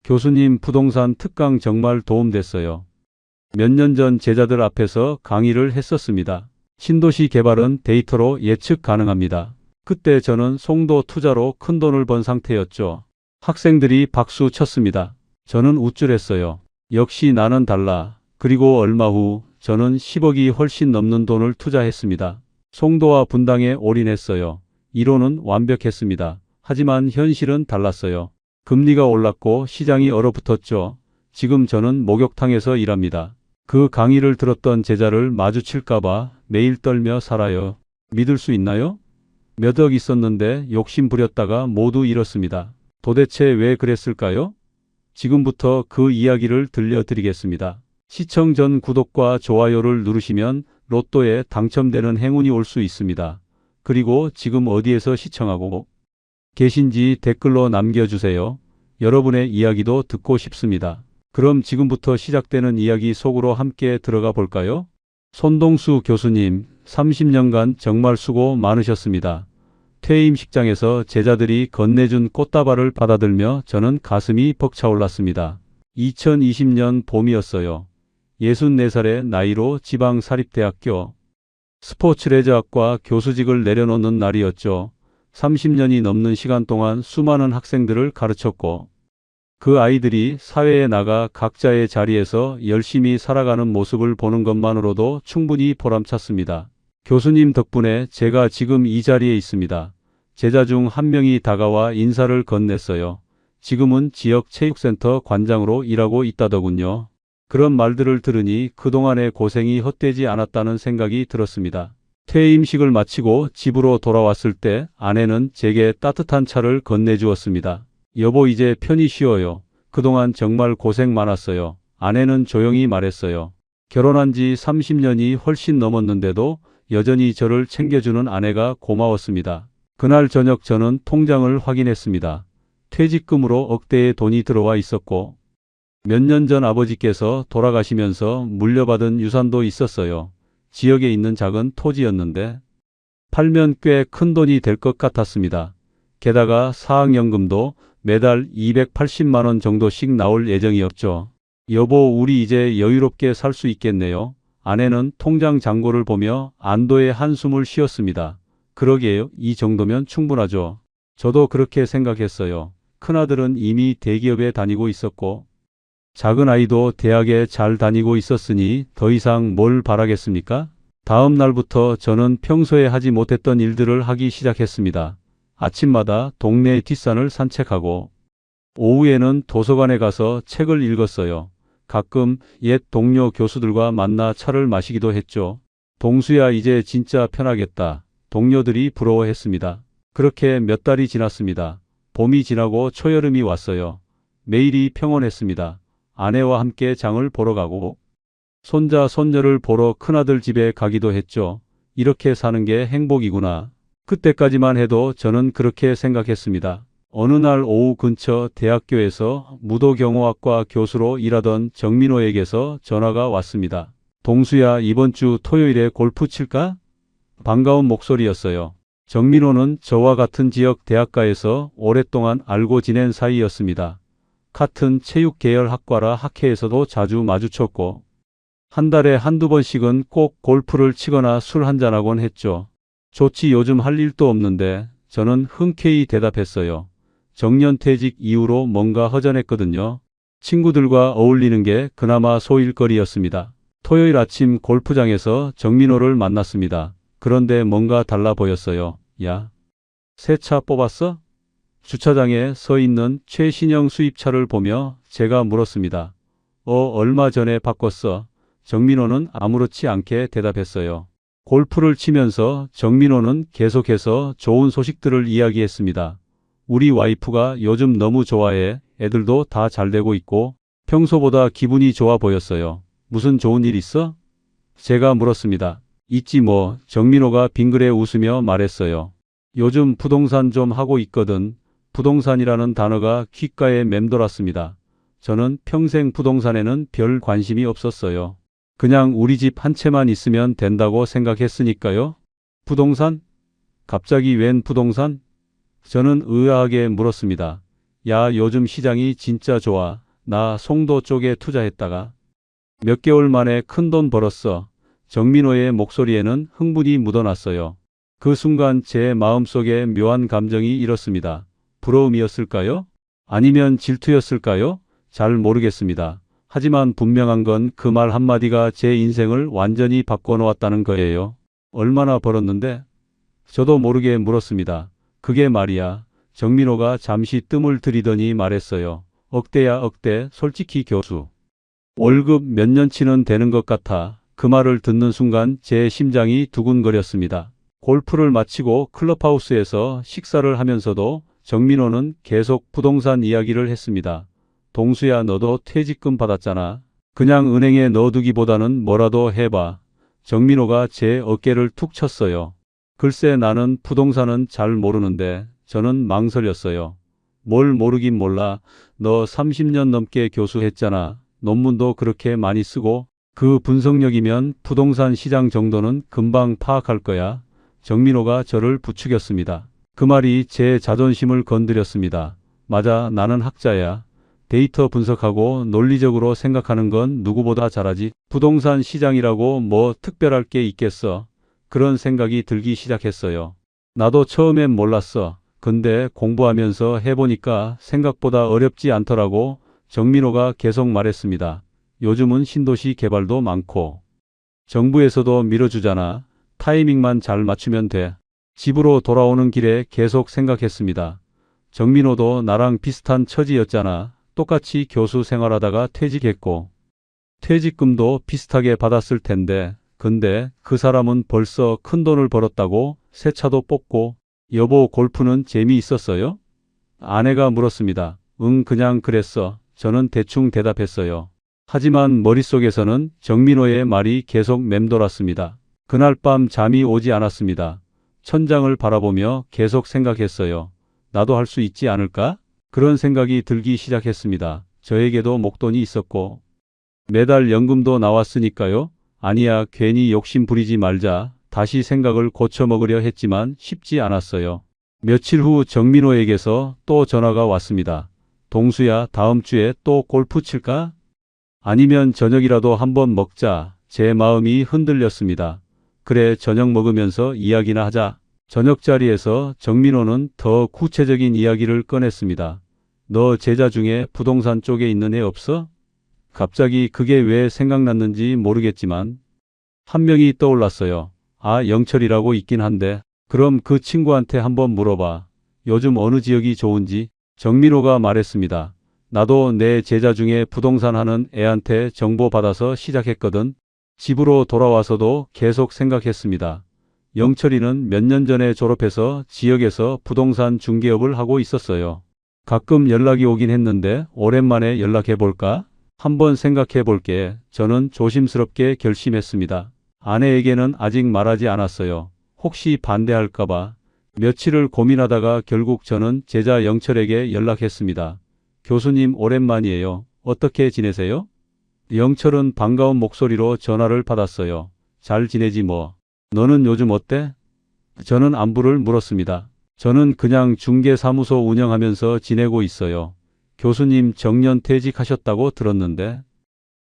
교수님, 부동산 특강 정말 도움됐어요. 몇 년 전 제자들 앞에서 강의를 했었습니다. 신도시 개발은 데이터로 예측 가능합니다. 그때 저는 송도 투자로 큰돈을 번 상태였죠. 학생들이 박수 쳤습니다. 저는 우쭐했어요. 역시 나는 달라. 그리고 얼마 후 저는 10억이 훨씬 넘는 돈을 투자했습니다. 송도와 분당에 올인했어요. 이론은 완벽했습니다. 하지만 현실은 달랐어요. 금리가 올랐고 시장이 얼어붙었죠. 지금 저는 목욕탕에서 일합니다. 그 강의를 들었던 제자를 마주칠까봐 매일 떨며 살아요. 믿을 수 있나요? 몇 억 있었는데 욕심 부렸다가 모두 잃었습니다. 도대체 왜 그랬을까요? 지금부터 그 이야기를 들려드리겠습니다. 시청 전 구독과 좋아요를 누르시면 로또에 당첨되는 행운이 올 수 있습니다. 그리고 지금 어디에서 시청하고 계신지 댓글로 남겨주세요. 여러분의 이야기도 듣고 싶습니다. 그럼 지금부터 시작되는 이야기 속으로 함께 들어가 볼까요? 손동수 교수님, 30년간 정말 수고 많으셨습니다. 퇴임식장에서 제자들이 건네준 꽃다발을 받아들며 저는 가슴이 벅차올랐습니다. 2020년 봄이었어요. 64살의 나이로 지방사립대학교 스포츠레저학과 교수직을 내려놓는 날이었죠. 30년이 넘는 시간 동안 수많은 학생들을 가르쳤고 그 아이들이 사회에 나가 각자의 자리에서 열심히 살아가는 모습을 보는 것만으로도 충분히 보람찼습니다. 교수님 덕분에 제가 지금 이 자리에 있습니다. 제자 중 한 명이 다가와 인사를 건넸어요. 지금은 지역 체육센터 관장으로 일하고 있다더군요. 그런 말들을 들으니 그동안의 고생이 헛되지 않았다는 생각이 들었습니다. 퇴임식을 마치고 집으로 돌아왔을 때 아내는 제게 따뜻한 차를 건네주었습니다. 여보, 이제 편히 쉬어요. 그동안 정말 고생 많았어요. 아내는 조용히 말했어요. 결혼한 지 30년이 훨씬 넘었는데도 여전히 저를 챙겨주는 아내가 고마웠습니다. 그날 저녁 저는 통장을 확인했습니다. 퇴직금으로 억대의 돈이 들어와 있었고 몇 년 전 아버지께서 돌아가시면서 물려받은 유산도 있었어요. 지역에 있는 작은 토지였는데 팔면 꽤 큰 돈이 될 것 같았습니다. 게다가 사학연금도 매달 280만 원 정도씩 나올 예정이었죠. 여보, 우리 이제 여유롭게 살 수 있겠네요. 아내는 통장 잔고를 보며 안도의 한숨을 쉬었습니다. 그러게요. 이 정도면 충분하죠. 저도 그렇게 생각했어요. 큰아들은 이미 대기업에 다니고 있었고 작은 아이도 대학에 잘 다니고 있었으니 더 이상 뭘 바라겠습니까? 다음 날부터 저는 평소에 하지 못했던 일들을 하기 시작했습니다. 아침마다 동네 뒷산을 산책하고 오후에는 도서관에 가서 책을 읽었어요. 가끔 옛 동료 교수들과 만나 차를 마시기도 했죠. 동수야, 이제 진짜 편하겠다. 동료들이 부러워했습니다. 그렇게 몇 달이 지났습니다. 봄이 지나고 초여름이 왔어요. 매일이 평온했습니다. 아내와 함께 장을 보러 가고 손자 손녀를 보러 큰아들 집에 가기도 했죠. 이렇게 사는 게 행복이구나. 그때까지만 해도 저는 그렇게 생각했습니다. 어느 날 오후 근처 대학교에서 무도경호학과 교수로 일하던 정민호에게서 전화가 왔습니다. 동수야, 이번 주 토요일에 골프 칠까? 반가운 목소리였어요. 정민호는 저와 같은 지역 대학가에서 오랫동안 알고 지낸 사이였습니다. 같은 체육 계열 학과라 학회에서도 자주 마주쳤고 한 달에 한두 번씩은 꼭 골프를 치거나 술 한잔하곤 했죠. 좋지, 요즘 할 일도 없는데. 저는 흔쾌히 대답했어요. 정년퇴직 이후로 뭔가 허전했거든요. 친구들과 어울리는 게 그나마 소일거리였습니다. 토요일 아침 골프장에서 정민호를 만났습니다. 그런데 뭔가 달라 보였어요. 야, 새 차 뽑았어? 주차장에 서 있는 최신형 수입차를 보며 제가 물었습니다. 얼마 전에 바꿨어. 정민호는 아무렇지 않게 대답했어요. 골프를 치면서 정민호는 계속해서 좋은 소식들을 이야기했습니다. 우리 와이프가 요즘 너무 좋아해. 애들도 다 잘되고 있고 평소보다 기분이 좋아 보였어요. 무슨 좋은 일 있어? 제가 물었습니다. 있지 뭐. 정민호가 빙그레 웃으며 말했어요. 요즘 부동산 좀 하고 있거든. 부동산이라는 단어가 귓가에 맴돌았습니다. 저는 평생 부동산에는 별 관심이 없었어요. 그냥 우리 집 한 채만 있으면 된다고 생각했으니까요. 부동산? 갑자기 웬 부동산? 저는 의아하게 물었습니다. 야, 요즘 시장이 진짜 좋아. 나 송도 쪽에 투자했다가 몇 개월 만에 큰돈 벌었어. 정민호의 목소리에는 흥분이 묻어났어요. 그 순간 제 마음속에 묘한 감정이 일었습니다. 부러움이었을까요? 아니면 질투였을까요? 잘 모르겠습니다. 하지만 분명한 건 그 말 한마디가 제 인생을 완전히 바꿔놓았다는 거예요. 얼마나 벌었는데? 저도 모르게 물었습니다. 그게 말이야. 정민호가 잠시 뜸을 들이더니 말했어요. 억대야 억대. 솔직히 교수. 월급 몇 년치는 되는 것 같아. 그 말을 듣는 순간 제 심장이 두근거렸습니다. 골프를 마치고 클럽하우스에서 식사를 하면서도 정민호는 계속 부동산 이야기를 했습니다. 동수야, 너도 퇴직금 받았잖아. 그냥 은행에 넣어두기보다는 뭐라도 해봐. 정민호가 제 어깨를 툭 쳤어요. 글쎄, 나는 부동산은 잘 모르는데. 저는 망설였어요. 뭘 모르긴 몰라. 너 30년 넘게 교수했잖아. 논문도 그렇게 많이 쓰고 그 분석력이면 부동산 시장 정도는 금방 파악할 거야. 정민호가 저를 부추겼습니다. 그 말이 제 자존심을 건드렸습니다. 맞아, 나는 학자야. 데이터 분석하고 논리적으로 생각하는 건 누구보다 잘하지. 부동산 시장이라고 뭐 특별할 게 있겠어. 그런 생각이 들기 시작했어요. 나도 처음엔 몰랐어. 근데 공부하면서 해보니까 생각보다 어렵지 않더라고. 정민호가 계속 말했습니다. 요즘은 신도시 개발도 많고 정부에서도 밀어주잖아. 타이밍만 잘 맞추면 돼. 집으로 돌아오는 길에 계속 생각했습니다. 정민호도 나랑 비슷한 처지였잖아. 똑같이 교수 생활하다가 퇴직했고 퇴직금도 비슷하게 받았을 텐데 근데 그 사람은 벌써 큰 돈을 벌었다고 새 차도 뽑고 여보, 골프는 재미있었어요? 아내가 물었습니다. 응, 그냥 그랬어. 저는 대충 대답했어요. 하지만 머릿속에서는 정민호의 말이 계속 맴돌았습니다. 그날 밤 잠이 오지 않았습니다. 천장을 바라보며 계속 생각했어요. 나도 할 수 있지 않을까? 그런 생각이 들기 시작했습니다. 저에게도 목돈이 있었고 매달 연금도 나왔으니까요. 아니야, 괜히 욕심 부리지 말자. 다시 생각을 고쳐먹으려 했지만 쉽지 않았어요. 며칠 후 정민호에게서 또 전화가 왔습니다. 동수야, 다음 주에 또 골프 칠까? 아니면 저녁이라도 한번 먹자. 제 마음이 흔들렸습니다. 그래, 저녁 먹으면서 이야기나 하자. 저녁 자리에서 정민호는 더 구체적인 이야기를 꺼냈습니다. 너 제자 중에 부동산 쪽에 있는 애 없어? 갑자기 그게 왜 생각났는지 모르겠지만 한 명이 떠올랐어요. 아, 영철이라고 있긴 한데 그럼 그 친구한테 한번 물어봐. 요즘 어느 지역이 좋은지. 정민호가 말했습니다. 나도 내 제자 중에 부동산 하는 애한테 정보 받아서 시작했거든. 집으로 돌아와서도 계속 생각했습니다. 영철이는 몇 년 전에 졸업해서 지역에서 부동산 중개업을 하고 있었어요. 가끔 연락이 오긴 했는데 오랜만에 연락해볼까? 한번 생각해볼게. 저는 조심스럽게 결심했습니다. 아내에게는 아직 말하지 않았어요. 혹시 반대할까봐. 며칠을 고민하다가 결국 저는 제자 영철에게 연락했습니다. 교수님, 오랜만이에요. 어떻게 지내세요? 영철은 반가운 목소리로 전화를 받았어요. 잘 지내지 뭐. 너는 요즘 어때? 저는 안부를 물었습니다. 저는 그냥 중개사무소 운영하면서 지내고 있어요. 교수님 정년 퇴직하셨다고 들었는데.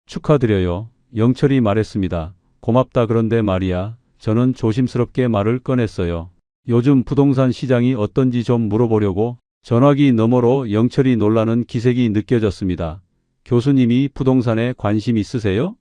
축하드려요. 영철이 말했습니다. 고맙다. 그런데 말이야. 저는 조심스럽게 말을 꺼냈어요. 요즘 부동산 시장이 어떤지 좀 물어보려고. 전화기 너머로 영철이 놀라는 기색이 느껴졌습니다. 교수님이 부동산에 관심 있으세요?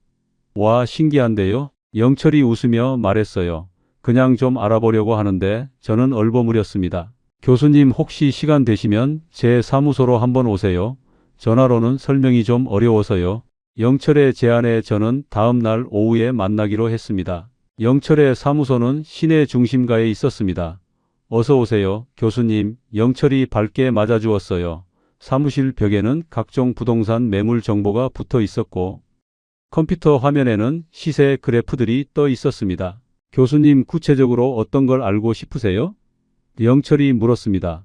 와, 신기한데요? 영철이 웃으며 말했어요. 그냥 좀 알아보려고 하는데. 저는 얼버무렸습니다. 교수님, 혹시 시간 되시면 제 사무소로 한번 오세요. 전화로는 설명이 좀 어려워서요. 영철의 제안에 저는 다음 날 오후에 만나기로 했습니다. 영철의 사무소는 시내 중심가에 있었습니다. 어서 오세요, 교수님. 영철이 밝게 맞아주었어요. 사무실 벽에는 각종 부동산 매물 정보가 붙어 있었고 컴퓨터 화면에는 시세 그래프들이 떠 있었습니다. 교수님, 구체적으로 어떤 걸 알고 싶으세요? 영철이 물었습니다.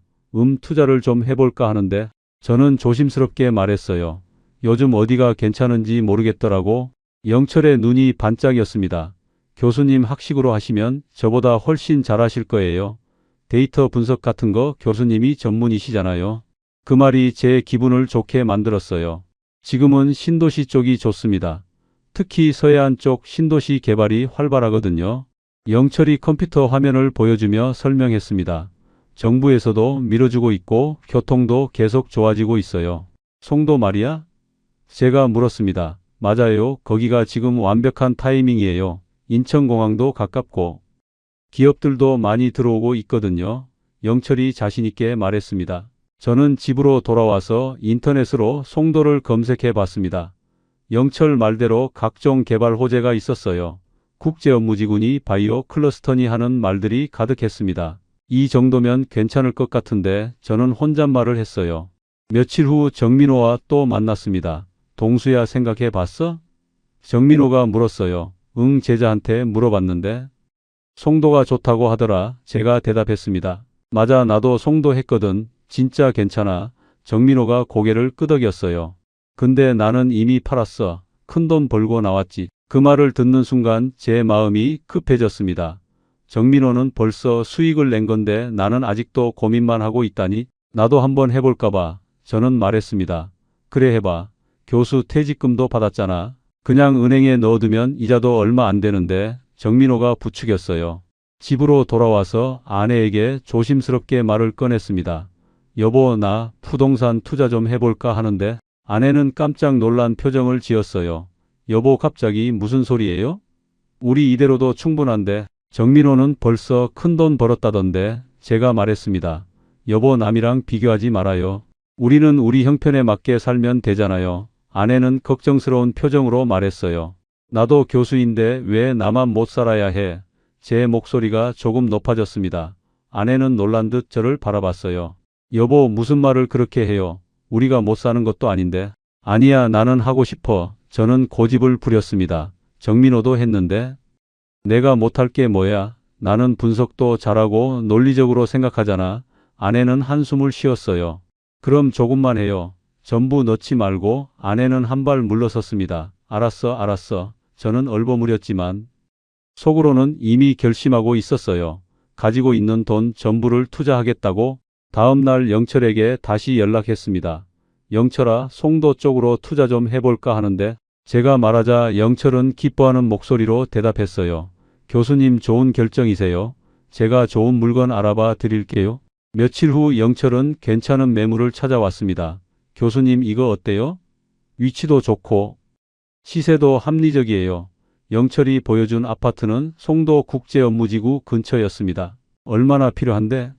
투자를 좀 해볼까 하는데. 저는 조심스럽게 말했어요. 요즘 어디가 괜찮은지 모르겠더라고. 영철의 눈이 반짝였습니다. 교수님, 학식으로 하시면 저보다 훨씬 잘하실 거예요. 데이터 분석 같은 거 교수님이 전문이시잖아요. 그 말이 제 기분을 좋게 만들었어요. 지금은 신도시 쪽이 좋습니다. 특히 서해안 쪽 신도시 개발이 활발하거든요. 영철이 컴퓨터 화면을 보여주며 설명했습니다. 정부에서도 밀어주고 있고 교통도 계속 좋아지고 있어요. 송도 말이야? 제가 물었습니다. 맞아요. 거기가 지금 완벽한 타이밍이에요. 인천공항도 가깝고 기업들도 많이 들어오고 있거든요. 영철이 자신있게 말했습니다. 저는 집으로 돌아와서 인터넷으로 송도를 검색해 봤습니다. 영철 말대로 각종 개발 호재가 있었어요. 국제업무지구니 바이오 클러스터니 하는 말들이 가득했습니다. 이 정도면 괜찮을 것 같은데 저는 혼잣말을 했어요. 며칠 후 정민호와 또 만났습니다. 동수야 생각해 봤어? 정민호가 물었어요. 응, 제자한테 물어봤는데 송도가 좋다고 하더라. 제가 대답했습니다. 맞아, 나도 송도 했거든. 진짜 괜찮아. 정민호가 고개를 끄덕였어요. 근데 나는 이미 팔았어. 큰돈 벌고 나왔지. 그 말을 듣는 순간 제 마음이 급해졌습니다. 정민호는 벌써 수익을 낸 건데 나는 아직도 고민만 하고 있다니. 나도 한번 해볼까 봐. 저는 말했습니다. 그래, 해봐. 교수 퇴직금도 받았잖아. 그냥 은행에 넣어두면 이자도 얼마 안 되는데. 정민호가 부추겼어요. 집으로 돌아와서 아내에게 조심스럽게 말을 꺼냈습니다. 여보, 나 부동산 투자 좀 해볼까 하는데. 아내는 깜짝 놀란 표정을 지었어요. 여보, 갑자기 무슨 소리예요? 우리 이대로도 충분한데. 정민호는 벌써 큰돈 벌었다던데. 제가 말했습니다. 여보, 남이랑 비교하지 말아요. 우리는 우리 형편에 맞게 살면 되잖아요. 아내는 걱정스러운 표정으로 말했어요. 나도 교수인데 왜 나만 못 살아야 해? 제 목소리가 조금 높아졌습니다. 아내는 놀란 듯 저를 바라봤어요. 여보, 무슨 말을 그렇게 해요? 우리가 못 사는 것도 아닌데. 아니야, 나는 하고 싶어. 저는 고집을 부렸습니다. 정민호도 했는데. 내가 못할 게 뭐야? 나는 분석도 잘하고 논리적으로 생각하잖아. 아내는 한숨을 쉬었어요. 그럼 조금만 해요. 전부 넣지 말고. 아내는 한 발 물러섰습니다. 알았어, 알았어. 저는 얼버무렸지만 속으로는 이미 결심하고 있었어요. 가지고 있는 돈 전부를 투자하겠다고. 다음 날 영철에게 다시 연락했습니다. 영철아, 송도 쪽으로 투자 좀 해볼까 하는데. 제가 말하자 영철은 기뻐하는 목소리로 대답했어요. 교수님, 좋은 결정이세요. 제가 좋은 물건 알아봐 드릴게요. 며칠 후 영철은 괜찮은 매물을 찾아왔습니다. 교수님, 이거 어때요? 위치도 좋고 시세도 합리적이에요. 영철이 보여준 아파트는 송도 국제업무지구 근처였습니다. 얼마나 필요한데?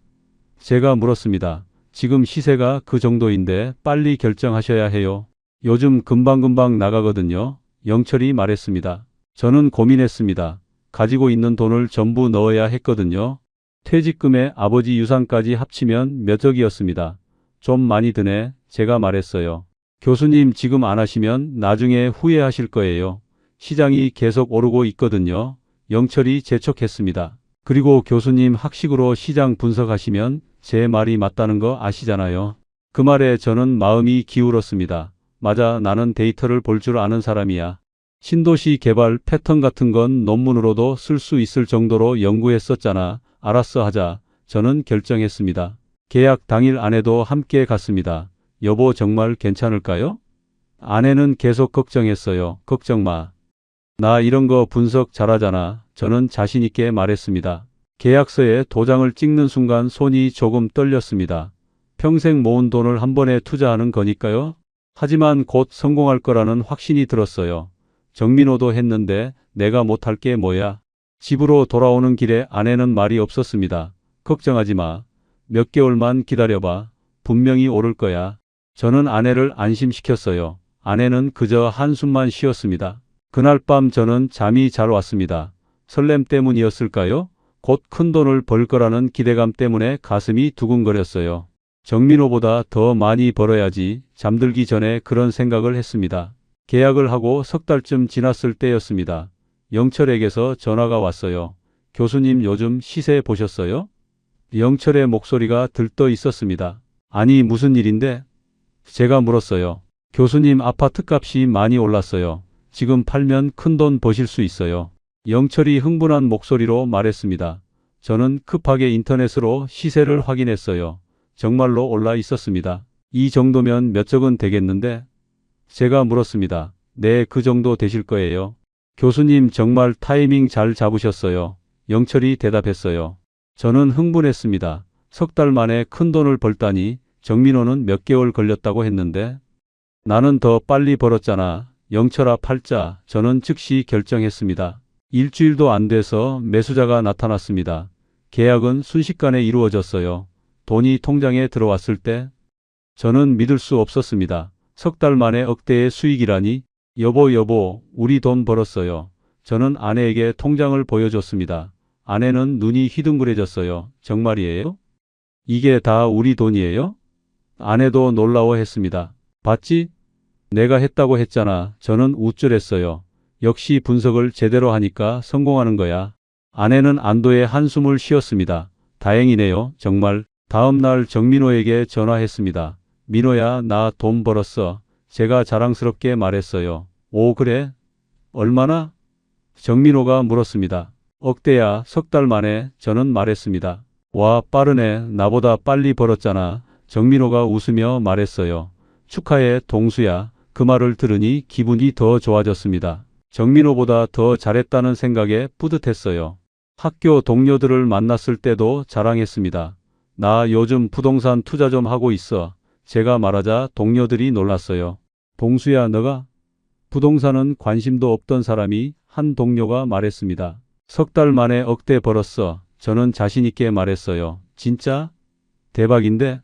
제가 물었습니다. 지금 시세가 그 정도인데 빨리 결정하셔야 해요. 요즘 금방금방 나가거든요. 영철이 말했습니다. 저는 고민했습니다. 가지고 있는 돈을 전부 넣어야 했거든요. 퇴직금에 아버지 유산까지 합치면 몇 억이었습니다. 좀 많이 드네. 제가 말했어요. 교수님, 지금 안 하시면 나중에 후회하실 거예요. 시장이 계속 오르고 있거든요. 영철이 재촉했습니다. 그리고 교수님, 학식으로 시장 분석하시면 제 말이 맞다는 거 아시잖아요. 그 말에 저는 마음이 기울었습니다. 맞아, 나는 데이터를 볼 줄 아는 사람이야. 신도시 개발 패턴 같은 건 논문으로도 쓸 수 있을 정도로 연구했었잖아. 알았어, 하자. 저는 결정했습니다. 계약 당일 아내도 함께 갔습니다. 여보, 정말 괜찮을까요? 아내는 계속 걱정했어요. 걱정 마. 나 이런 거 분석 잘하잖아. 저는 자신 있게 말했습니다. 계약서에 도장을 찍는 순간 손이 조금 떨렸습니다. 평생 모은 돈을 한 번에 투자하는 거니까요. 하지만 곧 성공할 거라는 확신이 들었어요. 정민호도 했는데 내가 못할 게 뭐야? 집으로 돌아오는 길에 아내는 말이 없었습니다. 걱정하지 마. 몇 개월만 기다려봐. 분명히 오를 거야. 저는 아내를 안심시켰어요. 아내는 그저 한숨만 쉬었습니다. 그날 밤 저는 잠이 잘 왔습니다. 설렘 때문이었을까요? 곧 큰 돈을 벌 거라는 기대감 때문에 가슴이 두근거렸어요. 정민호보다 더 많이 벌어야지. 잠들기 전에 그런 생각을 했습니다. 계약을 하고 석 달쯤 지났을 때였습니다. 영철에게서 전화가 왔어요. 교수님, 요즘 시세 보셨어요? 영철의 목소리가 들떠 있었습니다. 아니, 무슨 일인데? 제가 물었어요. 교수님, 아파트 값이 많이 올랐어요. 지금 팔면 큰돈 버실 수 있어요. 영철이 흥분한 목소리로 말했습니다. 저는 급하게 인터넷으로 시세를 확인했어요. 정말로 올라 있었습니다. 이 정도면 몇 적은 되겠는데? 제가 물었습니다. 네, 그 정도 되실 거예요. 교수님 정말 타이밍 잘 잡으셨어요. 영철이 대답했어요. 저는 흥분했습니다. 3달 만에 큰 돈을 벌다니 정민호는 몇 개월 걸렸다고 했는데 나는 더 빨리 벌었잖아. 영철아 팔자. 저는 즉시 결정했습니다. 일주일도 안 돼서 매수자가 나타났습니다. 계약은 순식간에 이루어졌어요. 돈이 통장에 들어왔을 때 저는 믿을 수 없었습니다. 3달 만에 억대의 수익이라니. 여보, 우리 돈 벌었어요. 저는 아내에게 통장을 보여줬습니다. 아내는 눈이 휘둥그레졌어요. 정말이에요? 이게 다 우리 돈이에요? 아내도 놀라워했습니다. 봤지? 내가 했다고 했잖아. 저는 우쭐했어요. 역시 분석을 제대로 하니까 성공하는 거야. 아내는 안도의 한숨을 쉬었습니다. 다행이네요. 정말. 다음 날 정민호에게 전화했습니다. 민호야, 나 돈 벌었어. 제가 자랑스럽게 말했어요. 오, 그래? 얼마나? 정민호가 물었습니다. 억대야. 3달 만에. 저는 말했습니다. 와, 빠르네. 나보다 빨리 벌었잖아. 정민호가 웃으며 말했어요. 축하해, 동수야. 그 말을 들으니 기분이 더 좋아졌습니다. 정민호보다 더 잘했다는 생각에 뿌듯했어요. 학교 동료들을 만났을 때도 자랑했습니다. 나 요즘 부동산 투자 좀 하고 있어. 제가 말하자 동료들이 놀랐어요. 동수야, 너가? 부동산은 관심도 없던 사람이 한 동료가 말했습니다. 3달 만에 억대 벌었어. 저는 자신 있게 말했어요. 진짜? 대박인데?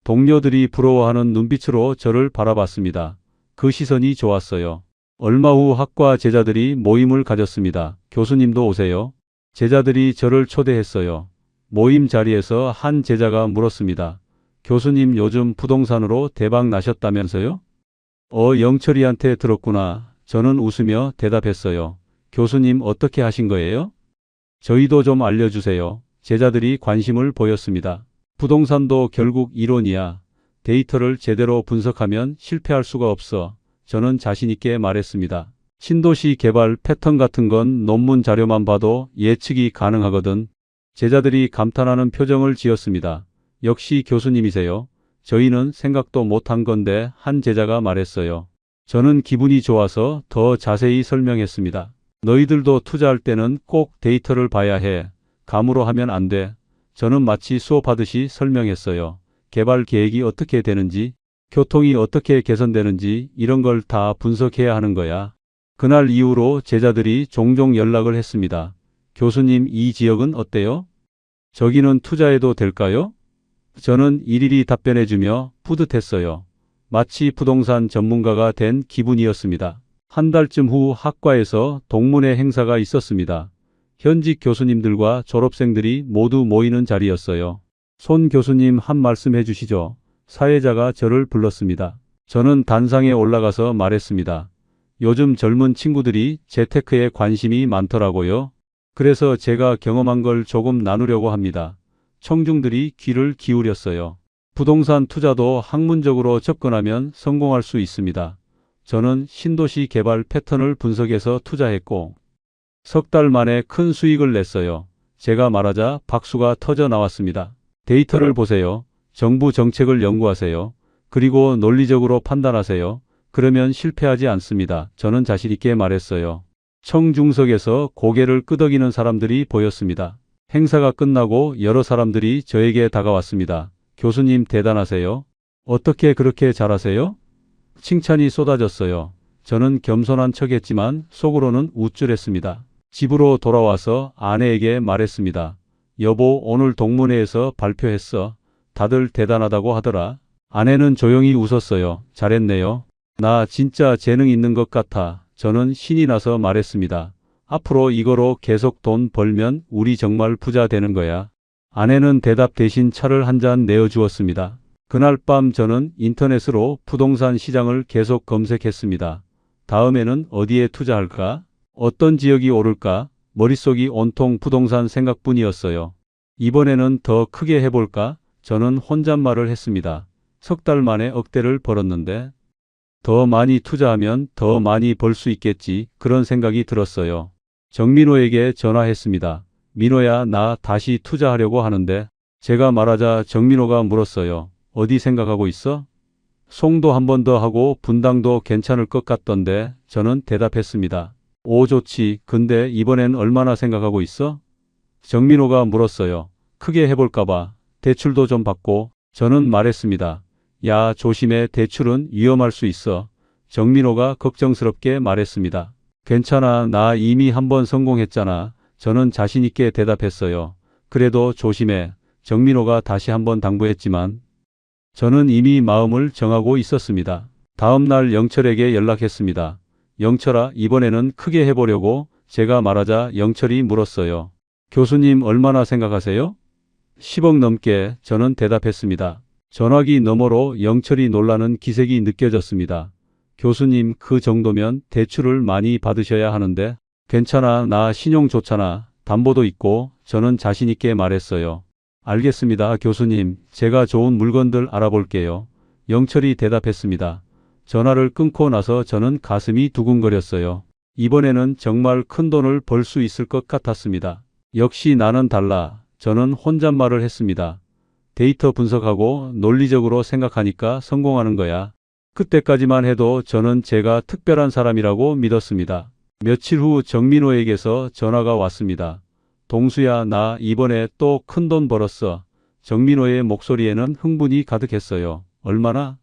동료들이 부러워하는 눈빛으로 저를 바라봤습니다. 그 시선이 좋았어요. 얼마 후 학과 제자들이 모임을 가졌습니다. 교수님도 오세요. 제자들이 저를 초대했어요. 모임 자리에서 한 제자가 물었습니다. 교수님 요즘 부동산으로 대박 나셨다면서요? 영철이한테 들었구나. 저는 웃으며 대답했어요. 교수님 어떻게 하신 거예요? 저희도 좀 알려주세요. 제자들이 관심을 보였습니다. 부동산도 결국 이론이야. 데이터를 제대로 분석하면 실패할 수가 없어. 저는 자신 있게 말했습니다. 신도시 개발 패턴 같은 건 논문 자료만 봐도 예측이 가능하거든. 제자들이 감탄하는 표정을 지었습니다. 역시 교수님이세요. 저희는 생각도 못한 건데 한 제자가 말했어요. 저는 기분이 좋아서 더 자세히 설명했습니다. 너희들도 투자할 때는 꼭 데이터를 봐야 해. 감으로 하면 안 돼. 저는 마치 수업하듯이 설명했어요. 개발 계획이 어떻게 되는지, 교통이 어떻게 개선되는지 이런 걸 다 분석해야 하는 거야. 그날 이후로 제자들이 종종 연락을 했습니다. 교수님, 이 지역은 어때요? 저기는 투자해도 될까요? 저는 일일이 답변해주며 뿌듯했어요. 마치 부동산 전문가가 된 기분이었습니다. 한 달쯤 후 학과에서 동문회 행사가 있었습니다. 현직 교수님들과 졸업생들이 모두 모이는 자리였어요. 손 교수님 한 말씀 해주시죠. 사회자가 저를 불렀습니다. 저는 단상에 올라가서 말했습니다. 요즘 젊은 친구들이 재테크에 관심이 많더라고요. 그래서 제가 경험한 걸 조금 나누려고 합니다. 청중들이 귀를 기울였어요. 부동산 투자도 학문적으로 접근하면 성공할 수 있습니다. 저는 신도시 개발 패턴을 분석해서 투자했고 3달 만에 큰 수익을 냈어요. 제가 말하자 박수가 터져 나왔습니다. 데이터를 보세요. 정부 정책을 연구하세요. 그리고 논리적으로 판단하세요. 그러면 실패하지 않습니다. 저는 자신 있게 말했어요. 청중석에서 고개를 끄덕이는 사람들이 보였습니다. 행사가 끝나고 여러 사람들이 저에게 다가왔습니다. 교수님 대단하세요. 어떻게 그렇게 잘하세요? 칭찬이 쏟아졌어요. 저는 겸손한 척했지만 속으로는 우쭐했습니다. 집으로 돌아와서 아내에게 말했습니다. 여보, 오늘 동문회에서 발표했어. 다들 대단하다고 하더라. 아내는 조용히 웃었어요. 잘했네요. 나 진짜 재능 있는 것 같아. 저는 신이 나서 말했습니다. 앞으로 이거로 계속 돈 벌면 우리 정말 부자 되는 거야. 아내는 대답 대신 차를 한 잔 내어주었습니다. 그날 밤 저는 인터넷으로 부동산 시장을 계속 검색했습니다. 다음에는 어디에 투자할까? 어떤 지역이 오를까? 머릿속이 온통 부동산 생각뿐이었어요. 이번에는 더 크게 해볼까? 저는 혼잣말을 했습니다. 3달 만에 억대를 벌었는데 더 많이 투자하면 더 많이 벌 수 있겠지. 그런 생각이 들었어요. 정민호에게 전화했습니다. 민호야, 나 다시 투자하려고 하는데. 제가 말하자 정민호가 물었어요. 어디 생각하고 있어? 송도 한 번 더 하고 분당도 괜찮을 것 같던데 저는 대답했습니다. 오, 좋지. 근데 이번엔 얼마나 생각하고 있어? 정민호가 물었어요. 크게 해볼까봐. 대출도 좀 받고. 저는 말했습니다. 야, 조심해. 대출은 위험할 수 있어. 정민호가 걱정스럽게 말했습니다. 괜찮아. 나 이미 한 번 성공했잖아. 저는 자신 있게 대답했어요. 그래도 조심해. 정민호가 다시 한번 당부했지만 저는 이미 마음을 정하고 있었습니다. 다음 날 영철에게 연락했습니다. 영철아, 이번에는 크게 해보려고. 제가 말하자 영철이 물었어요. 교수님 얼마나 생각하세요? 10억 넘게. 저는 대답했습니다. 전화기 너머로 영철이 놀라는 기색이 느껴졌습니다. 교수님, 그 정도면 대출을 많이 받으셔야 하는데. 괜찮아. 나 신용 좋잖아. 담보도 있고. 저는 자신 있게 말했어요. 알겠습니다, 교수님. 제가 좋은 물건들 알아볼게요. 영철이 대답했습니다. 전화를 끊고 나서 저는 가슴이 두근거렸어요. 이번에는 정말 큰 돈을 벌 수 있을 것 같았습니다. 역시 나는 달라. 저는 혼잣말을 했습니다. 데이터 분석하고 논리적으로 생각하니까 성공하는 거야. 그때까지만 해도 저는 제가 특별한 사람이라고 믿었습니다. 며칠 후 정민호에게서 전화가 왔습니다. 동수야, 나 이번에 또 큰돈 벌었어. 정민호의 목소리에는 흥분이 가득했어요. 얼마나?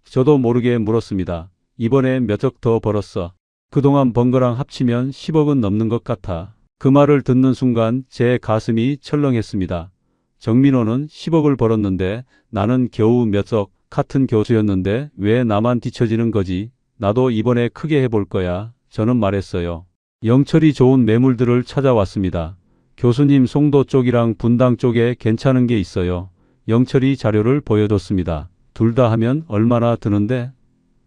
저도 모르게 물었습니다. 이번에 몇 억 더 벌었어. 그동안 번 거랑 합치면 10억은 넘는 것 같아. 그 말을 듣는 순간 제 가슴이 철렁했습니다. 정민호는 10억을 벌었는데 나는 겨우 몇 억 같은 교수였는데 왜 나만 뒤처지는 거지? 나도 이번에 크게 해볼 거야. 저는 말했어요. 영철이 좋은 매물들을 찾아왔습니다. 교수님, 송도 쪽이랑 분당 쪽에 괜찮은 게 있어요. 영철이 자료를 보여줬습니다. 둘 다 하면 얼마나 드는데?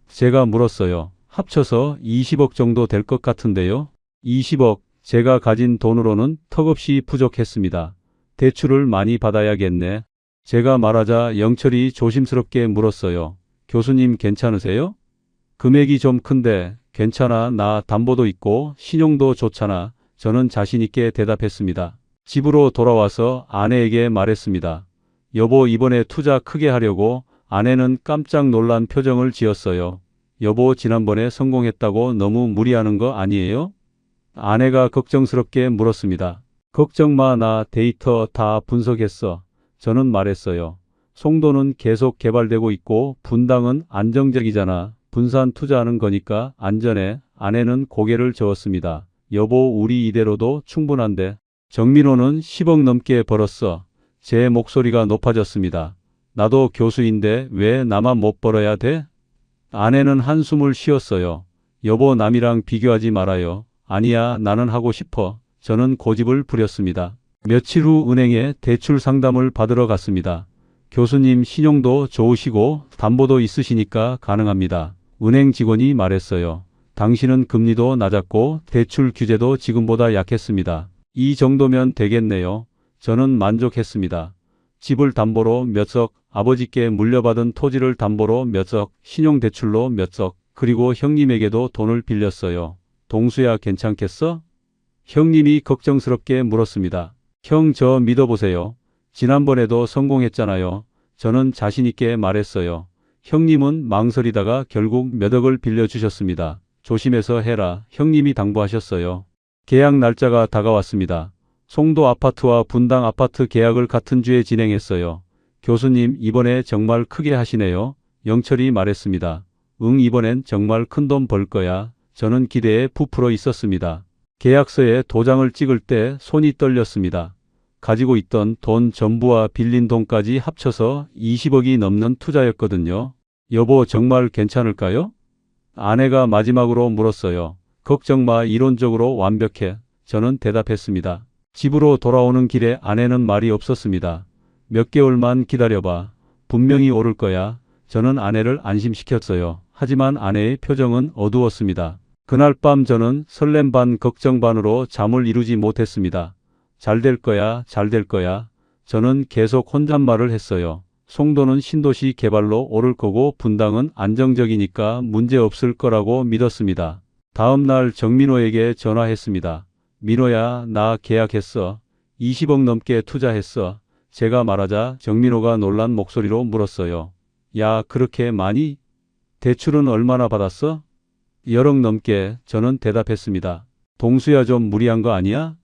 제가 물었어요. 합쳐서 20억 정도 될 것 같은데요. 20억. 제가 가진 돈으로는 턱없이 부족했습니다. 대출을 많이 받아야겠네. 제가 말하자 영철이 조심스럽게 물었어요. 교수님 괜찮으세요? 금액이 좀 큰데. 괜찮아. 나 담보도 있고 신용도 좋잖아. 저는 자신 있게 대답했습니다. 집으로 돌아와서 아내에게 말했습니다. 여보, 이번에 투자 크게 하려고. 아내는 깜짝 놀란 표정을 지었어요. 여보, 지난번에 성공했다고 너무 무리하는 거 아니에요? 아내가 걱정스럽게 물었습니다. 걱정 마. 나 데이터 다 분석했어. 저는 말했어요. 송도는 계속 개발되고 있고 분당은 안정적이잖아. 분산 투자하는 거니까 안전해. 아내는 고개를 저었습니다. 여보, 우리 이대로도 충분한데. 정민호는 10억 넘게 벌었어. 제 목소리가 높아졌습니다. 나도 교수인데 왜 나만 못 벌어야 돼? 아내는 한숨을 쉬었어요. 여보, 남이랑 비교하지 말아요. 아니야, 나는 하고 싶어. 저는 고집을 부렸습니다. 며칠 후 은행에 대출 상담을 받으러 갔습니다. 교수님, 신용도 좋으시고 담보도 있으시니까 가능합니다. 은행 직원이 말했어요. 당신은 금리도 낮았고 대출 규제도 지금보다 약했습니다. 이 정도면 되겠네요. 저는 만족했습니다. 집을 담보로 몇 억, 아버지께 물려받은 토지를 담보로 몇 억, 신용대출로 몇 억, 그리고 형님에게도 돈을 빌렸어요. 동수야, 괜찮겠어? 형님이 걱정스럽게 물었습니다. 형, 저 믿어보세요. 지난번에도 성공했잖아요. 저는 자신 있게 말했어요. 형님은 망설이다가 결국 몇 억을 빌려주셨습니다. 조심해서 해라. 형님이 당부하셨어요. 계약 날짜가 다가왔습니다. 송도 아파트와 분당 아파트 계약을 같은 주에 진행했어요. 교수님, 이번에 정말 크게 하시네요. 영철이 말했습니다. 응, 이번엔 정말 큰돈 벌 거야. 저는 기대에 부풀어 있었습니다. 계약서에 도장을 찍을 때 손이 떨렸습니다. 가지고 있던 돈 전부와 빌린 돈까지 합쳐서 20억이 넘는 투자였거든요. 여보, 정말 괜찮을까요? 아내가 마지막으로 물었어요. 걱정 마. 이론적으로 완벽해. 저는 대답했습니다. 집으로 돌아오는 길에 아내는 말이 없었습니다. 몇 개월만 기다려봐. 분명히 오를 거야. 저는 아내를 안심시켰어요. 하지만 아내의 표정은 어두웠습니다. 그날 밤 저는 설렘 반 걱정 반으로 잠을 이루지 못했습니다. 잘 될 거야, 잘 될 거야. 저는 계속 혼잣말을 했어요. 송도는 신도시 개발로 오를 거고 분당은 안정적이니까 문제 없을 거라고 믿었습니다. 다음 날 정민호에게 전화했습니다. 민호야, 나 계약했어. 20억 넘게 투자했어. 제가 말하자 정민호가 놀란 목소리로 물었어요. 야, 그렇게 많이? 대출은 얼마나 받았어? 1억 넘게. 저는 대답했습니다. 동수야, 좀 무리한 거 아니야?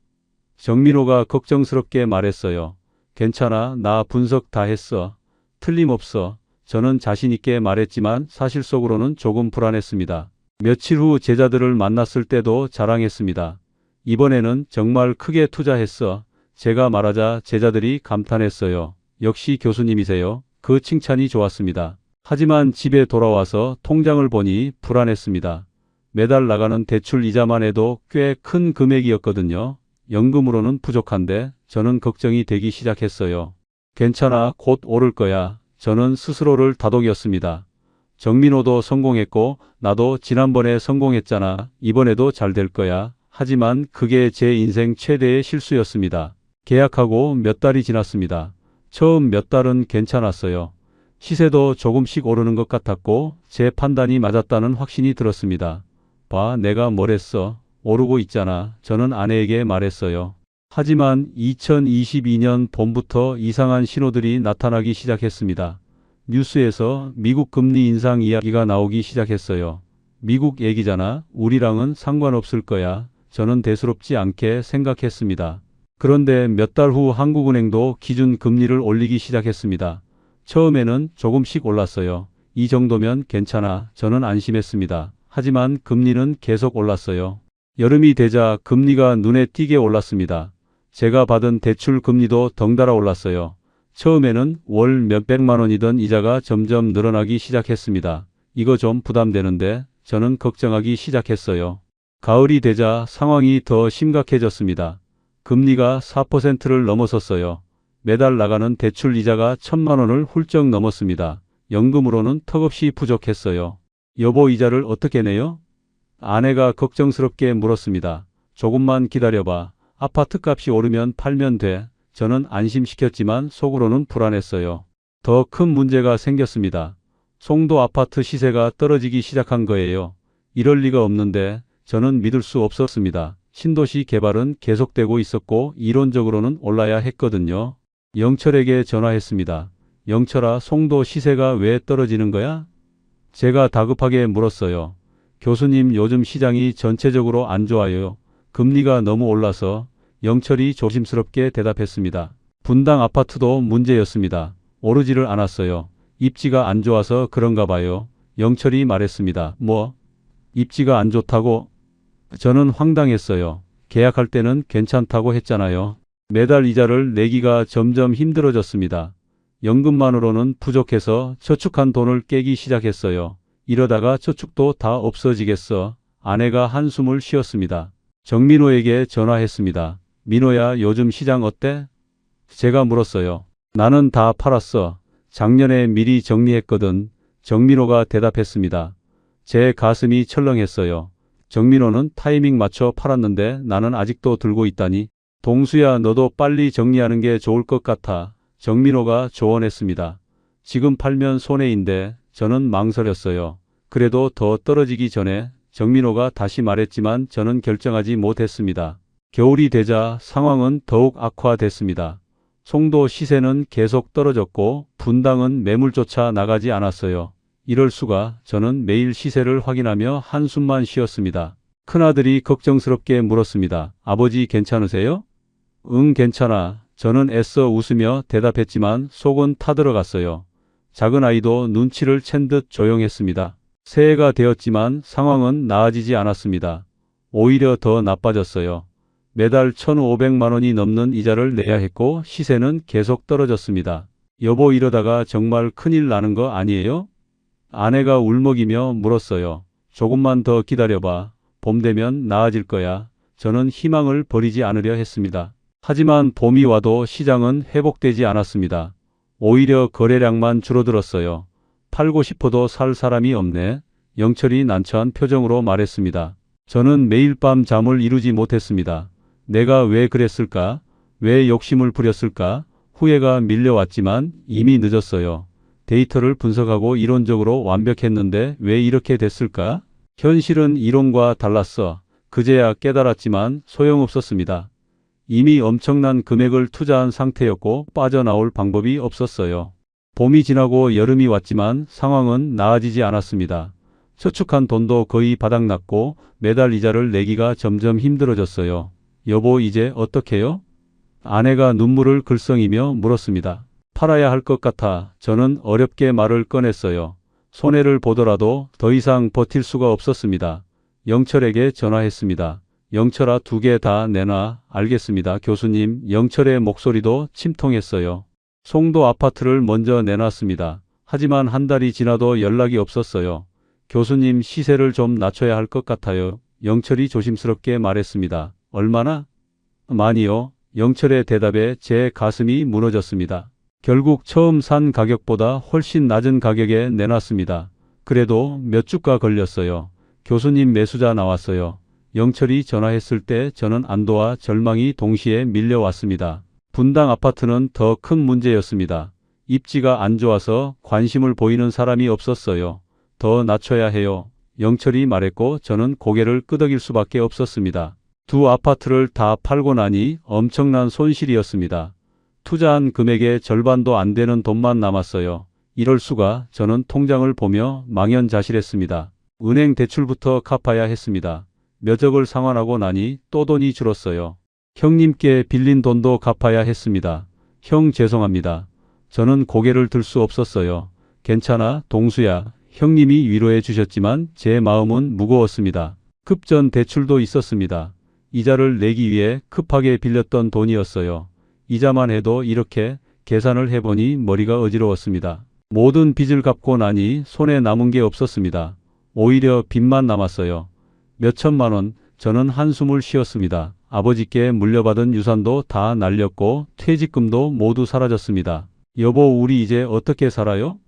정민호가 걱정스럽게 말했어요. 괜찮아. 나 분석 다 했어. 틀림없어. 저는 자신 있게 말했지만 사실 속으로는 조금 불안했습니다. 며칠 후 제자들을 만났을 때도 자랑했습니다. 이번에는 정말 크게 투자했어. 제가 말하자 제자들이 감탄했어요. 역시 교수님이세요. 그 칭찬이 좋았습니다. 하지만 집에 돌아와서 통장을 보니 불안했습니다. 매달 나가는 대출 이자만 해도 꽤 큰 금액이었거든요. 연금으로는 부족한데 저는 걱정이 되기 시작했어요. 괜찮아, 곧 오를 거야. 저는 스스로를 다독였습니다. 정민호도 성공했고 나도 지난번에 성공했잖아. 이번에도 잘 될 거야. 하지만 그게 제 인생 최대의 실수였습니다. 계약하고 몇 달이 지났습니다. 처음 몇 달은 괜찮았어요. 시세도 조금씩 오르는 것 같았고 제 판단이 맞았다는 확신이 들었습니다. 봐, 내가 뭘 했어. 오르고 있잖아. 저는 아내에게 말했어요. 하지만 2022년 봄부터 이상한 신호들이 나타나기 시작했습니다. 뉴스에서 미국 금리 인상 이야기가 나오기 시작했어요. 미국 얘기잖아. 우리랑은 상관없을 거야. 저는 대수롭지 않게 생각했습니다. 그런데 몇 달 후 한국은행도 기준 금리를 올리기 시작했습니다. 처음에는 조금씩 올랐어요. 이 정도면 괜찮아. 저는 안심했습니다. 하지만 금리는 계속 올랐어요. 여름이 되자 금리가 눈에 띄게 올랐습니다. 제가 받은 대출 금리도 덩달아 올랐어요. 처음에는 월 몇백만 원이던 이자가 점점 늘어나기 시작했습니다. 이거 좀 부담되는데 저는 걱정하기 시작했어요. 가을이 되자 상황이 더 심각해졌습니다. 금리가 4%를 넘어섰어요. 매달 나가는 대출 이자가 1,000만 원을 훌쩍 넘었습니다. 연금으로는 턱없이 부족했어요. 여보, 이자를 어떻게 내요? 아내가 걱정스럽게 물었습니다. 조금만 기다려봐. 아파트 값이 오르면 팔면 돼. 저는 안심시켰지만 속으로는 불안했어요. 더 큰 문제가 생겼습니다. 송도 아파트 시세가 떨어지기 시작한 거예요. 이럴 리가 없는데 저는 믿을 수 없었습니다. 신도시 개발은 계속되고 있었고 이론적으로는 올라야 했거든요. 영철에게 전화했습니다. 영철아, 송도 시세가 왜 떨어지는 거야? 제가 다급하게 물었어요. 교수님, 요즘 시장이 전체적으로 안 좋아요. 금리가 너무 올라서. 영철이 조심스럽게 대답했습니다. 분당 아파트도 문제였습니다. 오르지를 않았어요. 입지가 안 좋아서 그런가 봐요. 영철이 말했습니다. 뭐? 입지가 안 좋다고? 저는 황당했어요. 계약할 때는 괜찮다고 했잖아요. 매달 이자를 내기가 점점 힘들어졌습니다. 연금만으로는 부족해서 저축한 돈을 깨기 시작했어요. 이러다가 저축도 다 없어지겠어. 아내가 한숨을 쉬었습니다. 정민호에게 전화했습니다. 민호야, 요즘 시장 어때? 제가 물었어요. 나는 다 팔았어. 작년에 미리 정리했거든. 정민호가 대답했습니다. 제 가슴이 철렁했어요. 정민호는 타이밍 맞춰 팔았는데 나는 아직도 들고 있다니. 동수야, 너도 빨리 정리하는 게 좋을 것 같아. 정민호가 조언했습니다. 지금 팔면 손해인데 저는 망설였어요. 그래도 더 떨어지기 전에 정민호가 다시 말했지만 저는 결정하지 못했습니다. 겨울이 되자 상황은 더욱 악화됐습니다. 송도 시세는 계속 떨어졌고 분당은 매물조차 나가지 않았어요. 이럴 수가. 저는 매일 시세를 확인하며 한숨만 쉬었습니다. 큰아들이 걱정스럽게 물었습니다. 아버지 괜찮으세요? 응, 괜찮아. 저는 애써 웃으며 대답했지만 속은 타들어갔어요. 작은 아이도 눈치를 챈 듯 조용했습니다. 새해가 되었지만 상황은 나아지지 않았습니다. 오히려 더 나빠졌어요. 매달 1,500만 원이 넘는 이자를 내야 했고 시세는 계속 떨어졌습니다. 여보, 이러다가 정말 큰일 나는 거 아니에요? 아내가 울먹이며 물었어요. 조금만 더 기다려봐. 봄 되면 나아질 거야. 저는 희망을 버리지 않으려 했습니다. 하지만 봄이 와도 시장은 회복되지 않았습니다. 오히려 거래량만 줄어들었어요. 팔고 싶어도 살 사람이 없네. 영철이 난처한 표정으로 말했습니다. 저는 매일 밤 잠을 이루지 못했습니다. 내가 왜 그랬을까? 왜 욕심을 부렸을까? 후회가 밀려왔지만 이미 늦었어요. 데이터를 분석하고 이론적으로 완벽했는데 왜 이렇게 됐을까? 현실은 이론과 달랐어. 그제야 깨달았지만 소용없었습니다. 이미 엄청난 금액을 투자한 상태였고 빠져나올 방법이 없었어요. 봄이 지나고 여름이 왔지만 상황은 나아지지 않았습니다. 저축한 돈도 거의 바닥났고 매달 이자를 내기가 점점 힘들어졌어요. 여보, 이제 어떡해요? 아내가 눈물을 글썽이며 물었습니다. 팔아야 할 것 같아 저는 어렵게 말을 꺼냈어요. 손해를 보더라도 더 이상 버틸 수가 없었습니다. 영철에게 전화했습니다. 영철아, 2개 다 내놔. 알겠습니다, 교수님. 영철의 목소리도 침통했어요. 송도 아파트를 먼저 내놨습니다. 하지만 한 달이 지나도 연락이 없었어요. 교수님, 시세를 좀 낮춰야 할 것 같아요. 영철이 조심스럽게 말했습니다. 얼마나? 많이요. 영철의 대답에 제 가슴이 무너졌습니다. 결국 처음 산 가격보다 훨씬 낮은 가격에 내놨습니다. 그래도 몇 주가 걸렸어요. 교수님, 매수자 나왔어요. 영철이 전화했을 때 저는 안도와 절망이 동시에 밀려왔습니다. 분당 아파트는 더 큰 문제였습니다. 입지가 안 좋아서 관심을 보이는 사람이 없었어요. 더 낮춰야 해요. 영철이 말했고 저는 고개를 끄덕일 수밖에 없었습니다. 2 아파트를 다 팔고 나니 엄청난 손실이었습니다. 투자한 금액의 절반도 안 되는 돈만 남았어요. 이럴 수가. 저는 통장을 보며 망연자실했습니다. 은행 대출부터 갚아야 했습니다. 몇 억을 상환하고 나니 또 돈이 줄었어요. 형님께 빌린 돈도 갚아야 했습니다. 형, 죄송합니다. 저는 고개를 들 수 없었어요. 괜찮아, 동수야. 형님이 위로해 주셨지만 제 마음은 무거웠습니다. 급전 대출도 있었습니다. 이자를 내기 위해 급하게 빌렸던 돈이었어요. 이자만 해도 이렇게 계산을 해보니 머리가 어지러웠습니다. 모든 빚을 갚고 나니 손에 남은 게 없었습니다. 오히려 빚만 남았어요. 몇 천만 원. 저는 한숨을 쉬었습니다. 아버지께 물려받은 유산도 다 날렸고 퇴직금도 모두 사라졌습니다. 여보, 우리 이제 어떻게 살아요?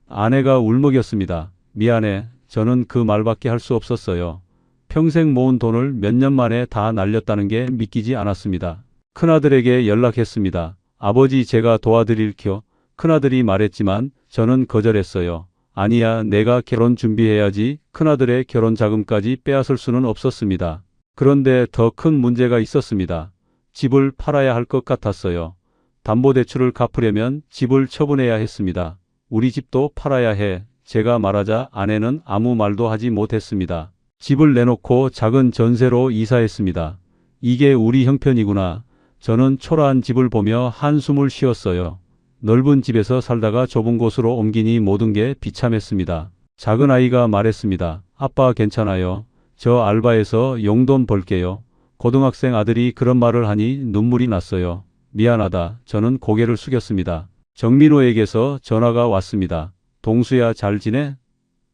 아내가 울먹였습니다. 미안해. 저는 그 말밖에 할 수 없었어요. 평생 모은 돈을 몇 년 만에 다 날렸다는 게 믿기지 않았습니다. 큰아들에게 연락했습니다. 아버지, 제가 도와드릴게요. 큰아들이 말했지만 저는 거절했어요. 아니야, 내가 결혼 준비해야지. 큰아들의 결혼 자금까지 빼앗을 수는 없었습니다. 그런데 더 큰 문제가 있었습니다. 집을 팔아야 할 것 같았어요. 담보대출을 갚으려면 집을 처분해야 했습니다. 우리 집도 팔아야 해. 제가 말하자 아내는 아무 말도 하지 못했습니다. 집을 내놓고 작은 전세로 이사했습니다. 이게 우리 형편이구나. 저는 초라한 집을 보며 한숨을 쉬었어요. 넓은 집에서 살다가 좁은 곳으로 옮기니 모든 게 비참했습니다. 작은 아이가 말했습니다. 아빠, 괜찮아요. 저 알바해서 용돈 벌게요. 고등학생 아들이 그런 말을 하니 눈물이 났어요. 미안하다. 저는 고개를 숙였습니다. 정민호에게서 전화가 왔습니다. 동수야, 잘 지내?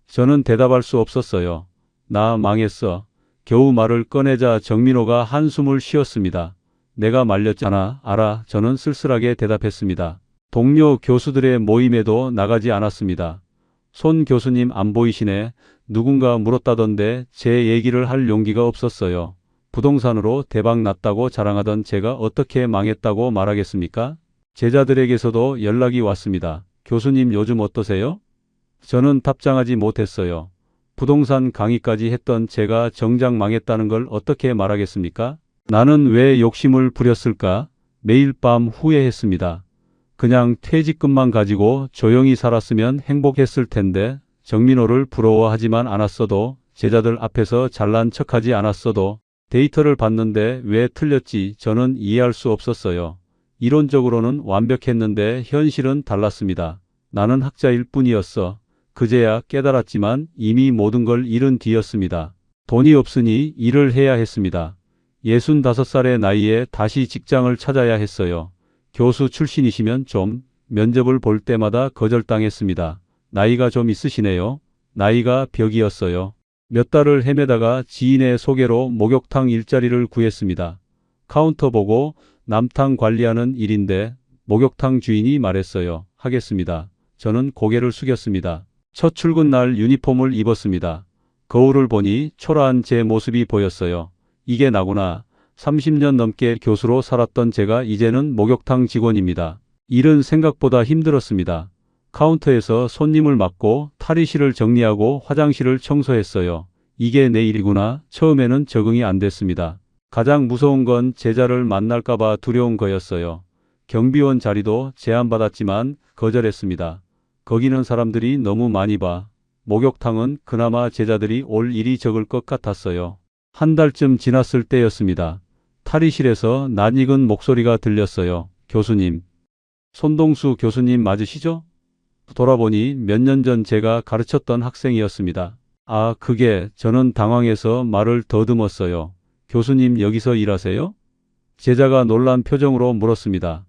저는 대답할 수 없었어요. 나 망했어. 겨우 말을 꺼내자 정민호가 한숨을 쉬었습니다. 내가 말렸잖아. 알아. 저는 쓸쓸하게 대답했습니다. 동료 교수들의 모임에도 나가지 않았습니다. 손 교수님 안 보이시네. 누군가 물었다던데 제 얘기를 할 용기가 없었어요. 부동산으로 대박 났다고 자랑하던 제가 어떻게 망했다고 말하겠습니까? 제자들에게서도 연락이 왔습니다. 교수님, 요즘 어떠세요? 저는 답장하지 못했어요. 부동산 강의까지 했던 제가 정작 망했다는 걸 어떻게 말하겠습니까? 나는 왜 욕심을 부렸을까? 매일 밤 후회했습니다. 그냥 퇴직금만 가지고 조용히 살았으면 행복했을 텐데, 정민호를 부러워하지만 않았어도, 제자들 앞에서 잘난 척하지 않았어도, 데이터를 봤는데 왜 틀렸지 저는 이해할 수 없었어요. 이론적으로는 완벽했는데 현실은 달랐습니다. 나는 학자일 뿐이었어. 그제야 깨달았지만 이미 모든 걸 잃은 뒤였습니다. 돈이 없으니 일을 해야 했습니다. 65살의 나이에 다시 직장을 찾아야 했어요. 교수 출신이시면 좀. 면접을 볼 때마다 거절당했습니다. 나이가 좀 있으시네요. 나이가 벽이었어요. 몇 달을 헤매다가 지인의 소개로 목욕탕 일자리를 구했습니다. 카운터 보고 남탕 관리하는 일인데 목욕탕 주인이 말했어요. 하겠습니다. 저는 고개를 숙였습니다. 첫 출근 날 유니폼을 입었습니다. 거울을 보니 초라한 제 모습이 보였어요. 이게 나구나. 30년 넘게 교수로 살았던 제가 이제는 목욕탕 직원입니다. 일은 생각보다 힘들었습니다. 카운터에서 손님을 맡고 탈의실을 정리하고 화장실을 청소했어요. 이게 내 일이구나. 처음에는 적응이 안 됐습니다. 가장 무서운 건 제자를 만날까봐 두려운 거였어요. 경비원 자리도 제안받았지만 거절했습니다. 거기는 사람들이 너무 많이 봐. 목욕탕은 그나마 제자들이 올 일이 적을 것 같았어요. 한 달쯤 지났을 때였습니다. 탈의실에서 낯익은 목소리가 들렸어요. 교수님. 손동수 교수님 맞으시죠? 돌아보니 몇 년 전 제가 가르쳤던 학생이었습니다. 아, 그게 저는 당황해서 말을 더듬었어요. 교수님 여기서 일하세요? 제자가 놀란 표정으로 물었습니다.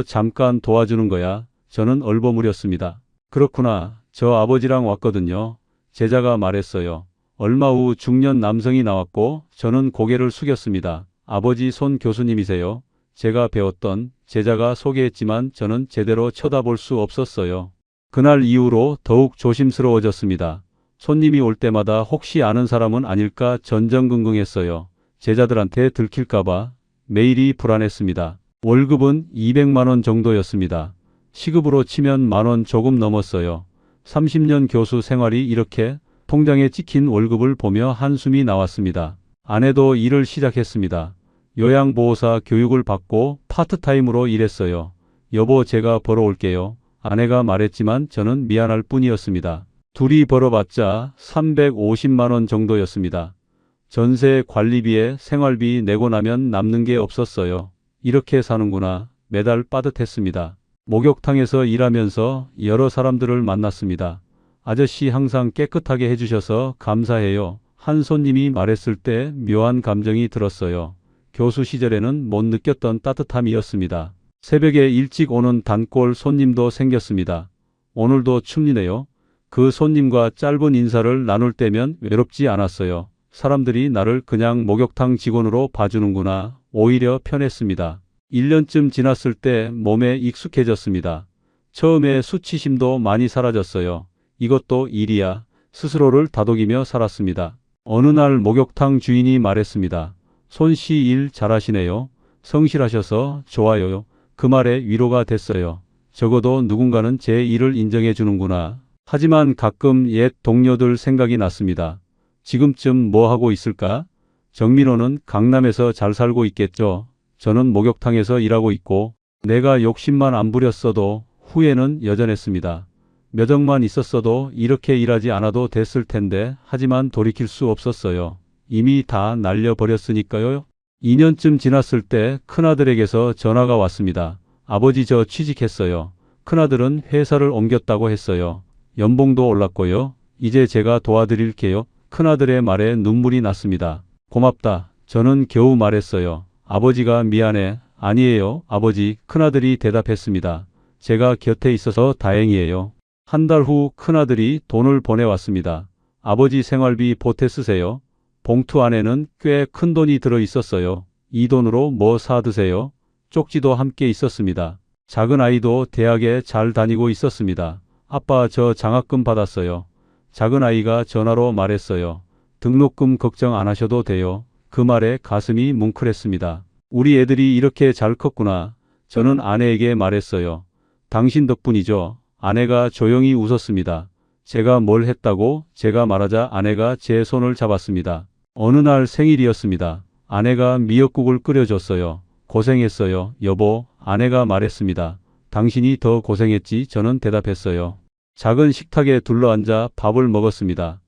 잠깐 도와주는 거야. 저는 얼버무렸습니다. 그렇구나. 저 아버지랑 왔거든요. 제자가 말했어요. 얼마 후 중년 남성이 나왔고 저는 고개를 숙였습니다. 아버지 손 교수님이세요? 제가 배웠던 제자가 소개했지만 저는 제대로 쳐다볼 수 없었어요. 그날 이후로 더욱 조심스러워졌습니다. 손님이 올 때마다 혹시 아는 사람은 아닐까 전전긍긍했어요. 제자들한테 들킬까봐 매일이 불안했습니다. 월급은 200만 원 정도였습니다. 시급으로 치면 10,000원 조금 넘었어요. 30년 교수 생활이 이렇게 통장에 찍힌 월급을 보며 한숨이 나왔습니다. 아내도 일을 시작했습니다. 요양보호사 교육을 받고 파트타임으로 일했어요. 여보, 제가 벌어올게요. 아내가 말했지만 저는 미안할 뿐이었습니다. 둘이 벌어봤자 350만 원 정도였습니다. 전세, 관리비에 생활비 내고 나면 남는 게 없었어요. 이렇게 사는구나. 매달 빠듯했습니다. 목욕탕에서 일하면서 여러 사람들을 만났습니다. 아저씨 항상 깨끗하게 해주셔서 감사해요. 한 손님이 말했을 때 묘한 감정이 들었어요. 교수 시절에는 못 느꼈던 따뜻함이었습니다. 새벽에 일찍 오는 단골 손님도 생겼습니다. 오늘도 춥니네요. 그 손님과 짧은 인사를 나눌 때면 외롭지 않았어요. 사람들이 나를 그냥 목욕탕 직원으로 봐주는구나. 오히려 편했습니다. 1년쯤 지났을 때 몸에 익숙해졌습니다. 처음에 수치심도 많이 사라졌어요. 이것도 일이야. 스스로를 다독이며 살았습니다. 어느 날 목욕탕 주인이 말했습니다. 손씨 일 잘하시네요. 성실하셔서 좋아요. 그 말에 위로가 됐어요. 적어도 누군가는 제 일을 인정해 주는구나. 하지만 가끔 옛 동료들 생각이 났습니다. 지금쯤 뭐 하고 있을까? 정민호는 강남에서 잘 살고 있겠죠. 저는 목욕탕에서 일하고 있고 내가 욕심만 안 부렸어도 후회는 여전했습니다. 몇 억만 있었어도 이렇게 일하지 않아도 됐을 텐데 하지만 돌이킬 수 없었어요. 이미 다 날려버렸으니까요. 2년쯤 지났을 때 큰아들에게서 전화가 왔습니다. 아버지 저 취직했어요. 큰아들은 회사를 옮겼다고 했어요. 연봉도 올랐고요. 이제 제가 도와드릴게요. 큰아들의 말에 눈물이 났습니다. 고맙다. 저는 겨우 말했어요. 아버지가 미안해. 아니에요, 아버지. 큰아들이 대답했습니다. 제가 곁에 있어서 다행이에요. 한 달 후 큰아들이 돈을 보내왔습니다. 아버지 생활비 보태 쓰세요. 봉투 안에는 꽤 큰 돈이 들어 있었어요. 이 돈으로 뭐 사 드세요? 쪽지도 함께 있었습니다. 작은 아이도 대학에 잘 다니고 있었습니다. 아빠 저 장학금 받았어요. 작은 아이가 전화로 말했어요. 등록금 걱정 안 하셔도 돼요. 그 말에 가슴이 뭉클했습니다. 우리 애들이 이렇게 잘 컸구나. 저는 아내에게 말했어요. 당신 덕분이죠. 아내가 조용히 웃었습니다. 제가 뭘 했다고? 제가 말하자 아내가 제 손을 잡았습니다. 어느 날 생일이었습니다. 아내가 미역국을 끓여줬어요. 고생했어요, 여보. 아내가 말했습니다. 당신이 더 고생했지. 저는 대답했어요. 작은 식탁에 둘러앉아 밥을 먹었습니다.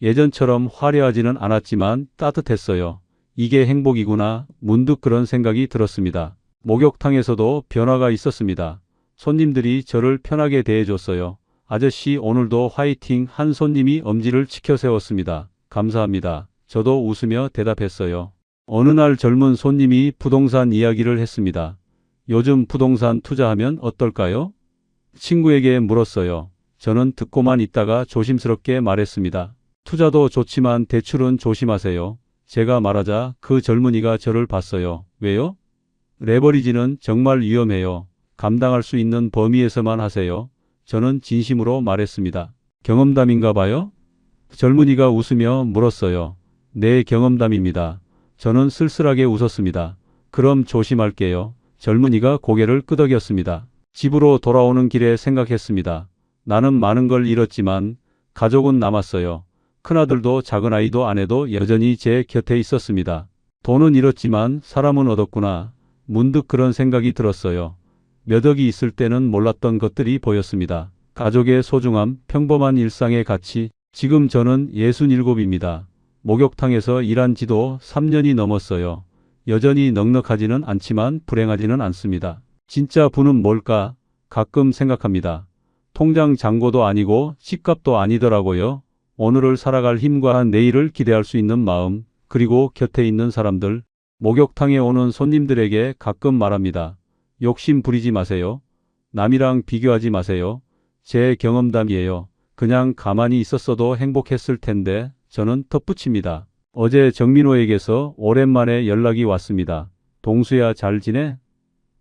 예전처럼 화려하지는 않았지만 따뜻했어요. 이게 행복이구나. 문득 그런 생각이 들었습니다. 목욕탕에서도 변화가 있었습니다. 손님들이 저를 편하게 대해줬어요. 아저씨 오늘도 화이팅. 한 손님이 엄지를 치켜 세웠습니다. 감사합니다. 저도 웃으며 대답했어요. 어느 날 젊은 손님이 부동산 이야기를 했습니다. 요즘 부동산 투자하면 어떨까요? 친구에게 물었어요. 저는 듣고만 있다가 조심스럽게 말했습니다. 투자도 좋지만 대출은 조심하세요. 제가 말하자 그 젊은이가 저를 봤어요. 왜요? 레버리지는 정말 위험해요. 감당할 수 있는 범위에서만 하세요. 저는 진심으로 말했습니다. 경험담인가 봐요? 젊은이가 웃으며 물었어요. 네, 경험담입니다. 저는 쓸쓸하게 웃었습니다. 그럼 조심할게요. 젊은이가 고개를 끄덕였습니다. 집으로 돌아오는 길에 생각했습니다. 나는 많은 걸 잃었지만 가족은 남았어요. 큰아들도 작은아이도 아내도 여전히 제 곁에 있었습니다. 돈은 잃었지만 사람은 얻었구나. 문득 그런 생각이 들었어요. 몇 억이 있을 때는 몰랐던 것들이 보였습니다. 가족의 소중함, 평범한 일상의 가치. 지금 저는 67입니다. 목욕탕에서 일한 지도 3년이 넘었어요. 여전히 넉넉하지는 않지만 불행하지는 않습니다. 진짜 부는 뭘까? 가끔 생각합니다. 통장 잔고도 아니고 집값도 아니더라고요. 오늘을 살아갈 힘과 내일을 기대할 수 있는 마음, 그리고 곁에 있는 사람들. 목욕탕에 오는 손님들에게 가끔 말합니다. 욕심 부리지 마세요. 남이랑 비교하지 마세요. 제 경험담이에요. 그냥 가만히 있었어도 행복했을 텐데. 저는 덧붙입니다. 어제 정민호에게서 오랜만에 연락이 왔습니다. 동수야, 잘 지내?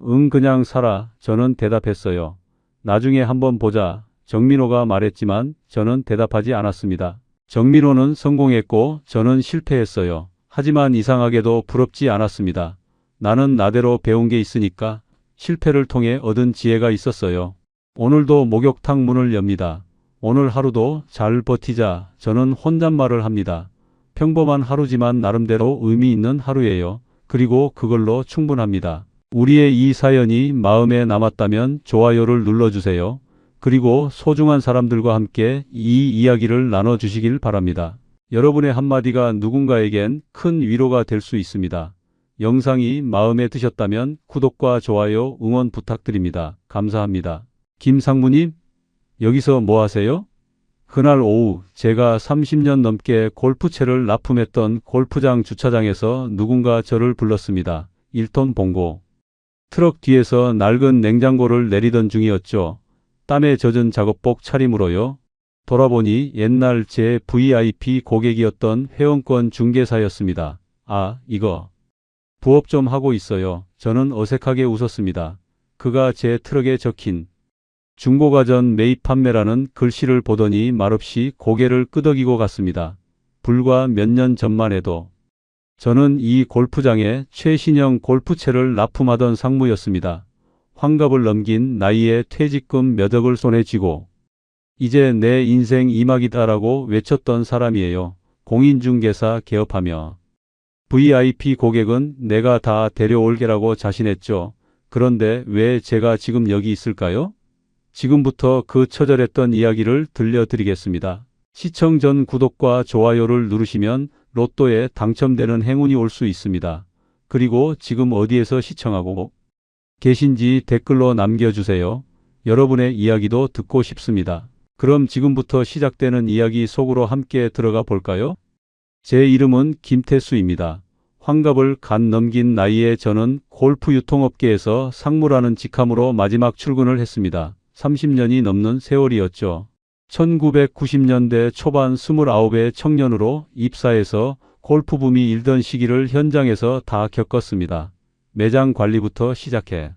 응, 그냥 살아. 저는 대답했어요. 나중에 한번 보자. 정민호가 말했지만 저는 대답하지 않았습니다. 정민호는 성공했고 저는 실패했어요. 하지만 이상하게도 부럽지 않았습니다. 나는 나대로 배운 게 있으니까. 실패를 통해 얻은 지혜가 있었어요. 오늘도 목욕탕 문을 엽니다. 오늘 하루도 잘 버티자. 저는 혼잣말을 합니다. 평범한 하루지만 나름대로 의미 있는 하루예요. 그리고 그걸로 충분합니다. 우리의 이 사연이 마음에 남았다면 좋아요를 눌러주세요. 그리고 소중한 사람들과 함께 이 이야기를 나눠주시길 바랍니다. 여러분의 한마디가 누군가에겐 큰 위로가 될 수 있습니다. 영상이 마음에 드셨다면 구독과 좋아요, 응원 부탁드립니다. 감사합니다. 김상무님, 여기서 뭐 하세요? 그날 오후 제가 30년 넘게 골프채를 납품했던 골프장 주차장에서 누군가 저를 불렀습니다. 1톤 봉고. 트럭 뒤에서 낡은 냉장고를 내리던 중이었죠. 땀에 젖은 작업복 차림으로요. 돌아보니 옛날 제 VIP 고객이었던 회원권 중개사였습니다. 아, 이거. 부업 좀 하고 있어요. 저는 어색하게 웃었습니다. 그가 제 트럭에 적힌 중고가전 매입 판매라는 글씨를 보더니 말없이 고개를 끄덕이고 갔습니다. 불과 몇 년 전만 해도 저는 이 골프장에 최신형 골프채를 납품하던 상무였습니다. 환갑을 넘긴 나이에 퇴직금 몇 억을 손에 쥐고 이제 내 인생 이막이다라고 외쳤던 사람이에요. 공인중개사 개업하며 VIP 고객은 내가 다 데려올게라고 자신했죠. 그런데 왜 제가 지금 여기 있을까요? 지금부터 그 처절했던 이야기를 들려드리겠습니다. 시청 전 구독과 좋아요를 누르시면 로또에 당첨되는 행운이 올 수 있습니다. 그리고 지금 어디에서 시청하고 계신지 댓글로 남겨주세요. 여러분의 이야기도 듣고 싶습니다. 그럼 지금부터 시작되는 이야기 속으로 함께 들어가 볼까요? 제 이름은 김태수입니다. 환갑을 갓 넘긴 나이에 저는 골프 유통업계에서 상무라는 직함으로 마지막 출근을 했습니다. 30년이 넘는 세월이었죠. 1990년대 초반 29의 청년으로 입사해서 골프붐이 일던 시기를 현장에서 다 겪었습니다. 매장 관리부터 시작해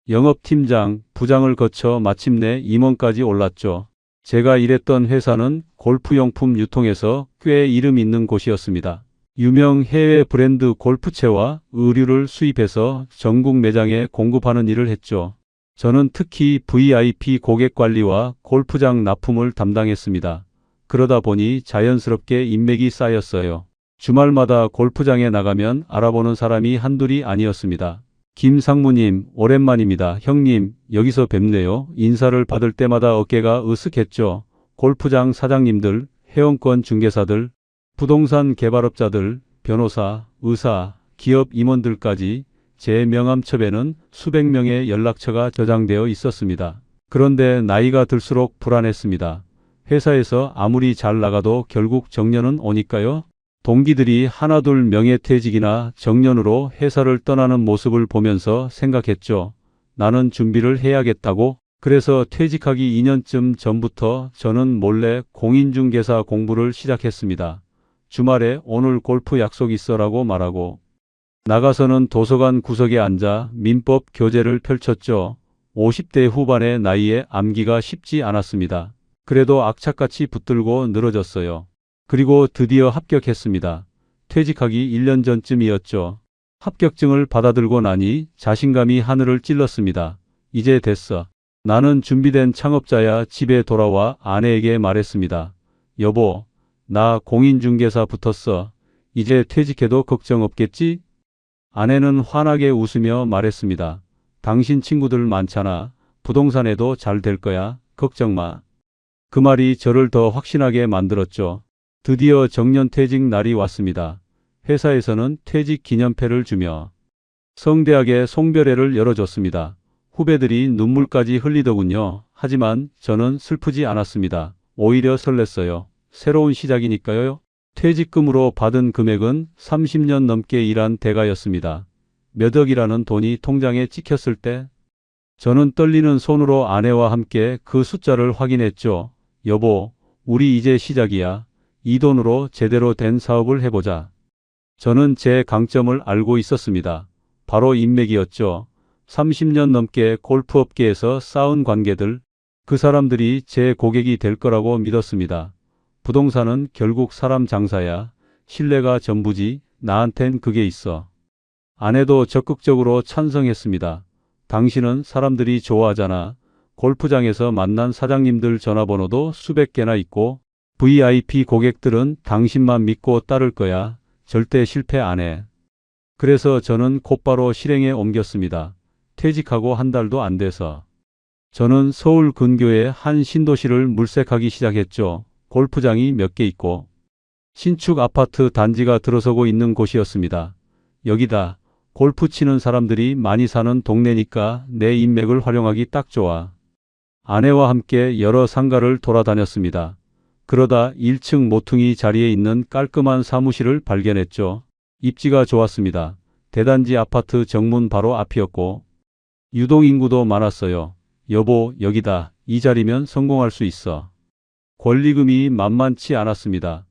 영업팀장, 부장을 거쳐 마침내 임원까지 올랐죠. 제가 일했던 회사는 골프용품 유통에서 꽤 이름 있는 곳이었습니다. 유명 해외 브랜드 골프채와 의류를 수입해서 전국 매장에 공급하는 일을 했죠. 저는 특히 VIP 고객 관리와 골프장 납품을 담당했습니다. 그러다 보니 자연스럽게 인맥이 쌓였어요. 주말마다 골프장에 나가면 알아보는 사람이 한둘이 아니었습니다. 김상무님, 오랜만입니다. 형님, 여기서 뵙네요. 인사를 받을 때마다 어깨가 으쓱했죠. 골프장 사장님들, 회원권 중개사들, 부동산 개발업자들, 변호사, 의사, 기업 임원들까지 제 명함첩에는 수백 명의 연락처가 저장되어 있었습니다. 그런데 나이가 들수록 불안했습니다. 회사에서 아무리 잘 나가도 결국 정년은 오니까요. 동기들이 하나둘 명예퇴직이나 정년으로 회사를 떠나는 모습을 보면서 생각했죠. 나는 준비를 해야겠다고. 그래서 퇴직하기 2년쯤 전부터 저는 몰래 공인중개사 공부를 시작했습니다. 주말에 오늘 골프 약속 있어라고 말하고 나가서는 도서관 구석에 앉아 민법 교재를 펼쳤죠. 50대 후반의 나이에 암기가 쉽지 않았습니다. 그래도 악착같이 붙들고 늘어졌어요. 그리고 드디어 합격했습니다. 퇴직하기 1년 전쯤이었죠. 합격증을 받아들고 나니 자신감이 하늘을 찔렀습니다. 이제 됐어. 나는 준비된 창업자야. 집에 돌아와 아내에게 말했습니다. 여보, 나 공인중개사 붙었어. 이제 퇴직해도 걱정 없겠지? 아내는 환하게 웃으며 말했습니다. 당신 친구들 많잖아. 부동산에도 잘 될 거야. 걱정 마. 그 말이 저를 더 확신하게 만들었죠. 드디어 정년퇴직 날이 왔습니다. 회사에서는 퇴직 기념패를 주며 성대하게 송별회를 열어줬습니다. 후배들이 눈물까지 흘리더군요. 하지만 저는 슬프지 않았습니다. 오히려 설렜어요. 새로운 시작이니까요. 퇴직금으로 받은 금액은 30년 넘게 일한 대가였습니다. 몇 억이라는 돈이 통장에 찍혔을 때 저는 떨리는 손으로 아내와 함께 그 숫자를 확인했죠. 여보, 우리 이제 시작이야. 이 돈으로 제대로 된 사업을 해보자. 저는 제 강점을 알고 있었습니다. 바로 인맥이었죠. 30년 넘게 골프업계에서 쌓은 관계들, 그 사람들이 제 고객이 될 거라고 믿었습니다. 부동산은 결국 사람 장사야. 신뢰가 전부지. 나한텐 그게 있어. 아내도 적극적으로 찬성했습니다. 당신은 사람들이 좋아하잖아. 골프장에서 만난 사장님들 전화번호도 수백 개나 있고 VIP 고객들은 당신만 믿고 따를 거야. 절대 실패 안 해. 그래서 저는 곧바로 실행에 옮겼습니다. 퇴직하고 한 달도 안 돼서 저는 서울 근교의 한 신도시를 물색하기 시작했죠. 골프장이 몇 개 있고 신축 아파트 단지가 들어서고 있는 곳이었습니다. 여기다. 골프 치는 사람들이 많이 사는 동네니까 내 인맥을 활용하기 딱 좋아. 아내와 함께 여러 상가를 돌아다녔습니다. 그러다 1층 모퉁이 자리에 있는 깔끔한 사무실을 발견했죠. 입지가 좋았습니다. 대단지 아파트 정문 바로 앞이었고 유동인구도 많았어요. 여보, 여기다. 이 자리면 성공할 수 있어. 권리금이 만만치 않았습니다.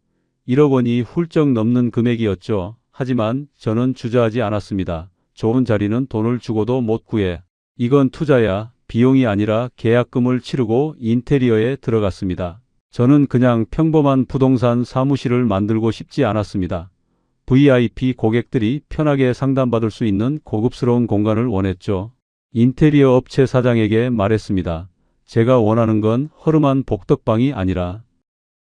1억 원이 훌쩍 넘는 금액이었죠. 하지만 저는 주저하지 않았습니다. 좋은 자리는 돈을 주고도 못 구해. 이건 투자야. 비용이 아니라 계약금을 치르고 인테리어에 들어갔습니다. 저는 그냥 평범한 부동산 사무실을 만들고 싶지 않았습니다. VIP 고객들이 편하게 상담받을 수 있는 고급스러운 공간을 원했죠. 인테리어 업체 사장에게 말했습니다. 제가 원하는 건 허름한 복덕방이 아니라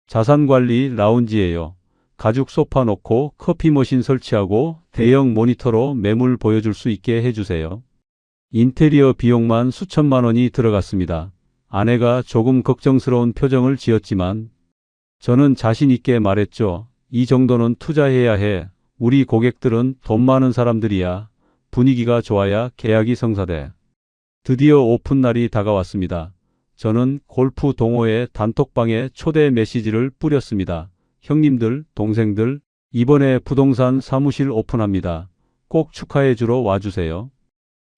자산관리 라운지예요. 가죽 소파 놓고 커피 머신 설치하고 대형 모니터로 매물 보여줄 수 있게 해주세요. 인테리어 비용만 수천만 원이 들어갔습니다. 아내가 조금 걱정스러운 표정을 지었지만 저는 자신 있게 말했죠. 이 정도는 투자해야 해. 우리 고객들은 돈 많은 사람들이야. 분위기가 좋아야 계약이 성사돼. 드디어 오픈 날이 다가왔습니다. 저는 골프 동호회 단톡방에 초대 메시지를 뿌렸습니다. 형님들, 동생들, 이번에 부동산 사무실 오픈합니다. 꼭 축하해 주러 와주세요.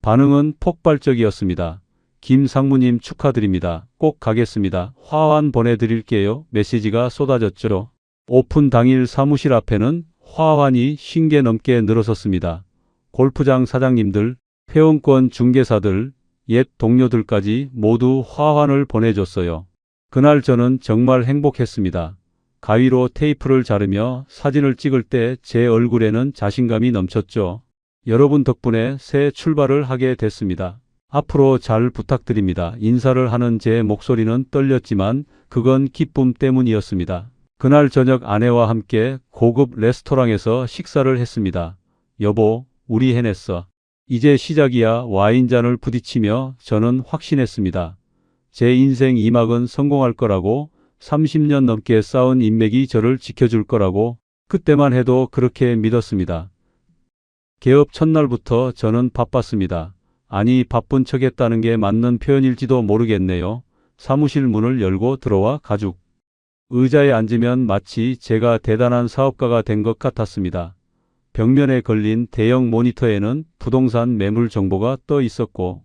반응은 폭발적이었습니다. 김 상무님 축하드립니다. 꼭 가겠습니다. 화환 보내드릴게요. 메시지가 쏟아졌죠. 오픈 당일 사무실 앞에는 화환이 50개 넘게 늘어섰습니다. 골프장 사장님들, 회원권 중개사들, 옛 동료들까지 모두 화환을 보내줬어요. 그날 저는 정말 행복했습니다. 가위로 테이프를 자르며 사진을 찍을 때 제 얼굴에는 자신감이 넘쳤죠. 여러분 덕분에 새 출발을 하게 됐습니다. 앞으로 잘 부탁드립니다. 인사를 하는 제 목소리는 떨렸지만 그건 기쁨 때문이었습니다. 그날 저녁 아내와 함께 고급 레스토랑에서 식사를 했습니다. 여보, 우리 해냈어. 이제 시작이야. 와인잔을 부딪히며 저는 확신했습니다. 제 인생 2막은 성공할 거라고, 30년 넘게 쌓은 인맥이 저를 지켜줄 거라고, 그때만 해도 그렇게 믿었습니다. 개업 첫날부터 저는 바빴습니다. 아니, 바쁜 척했다는 게 맞는 표현일지도 모르겠네요. 사무실 문을 열고 들어와 가죽 의자에 앉으면 마치 제가 대단한 사업가가 된 것 같았습니다. 벽면에 걸린 대형 모니터에는 부동산 매물 정보가 떠 있었고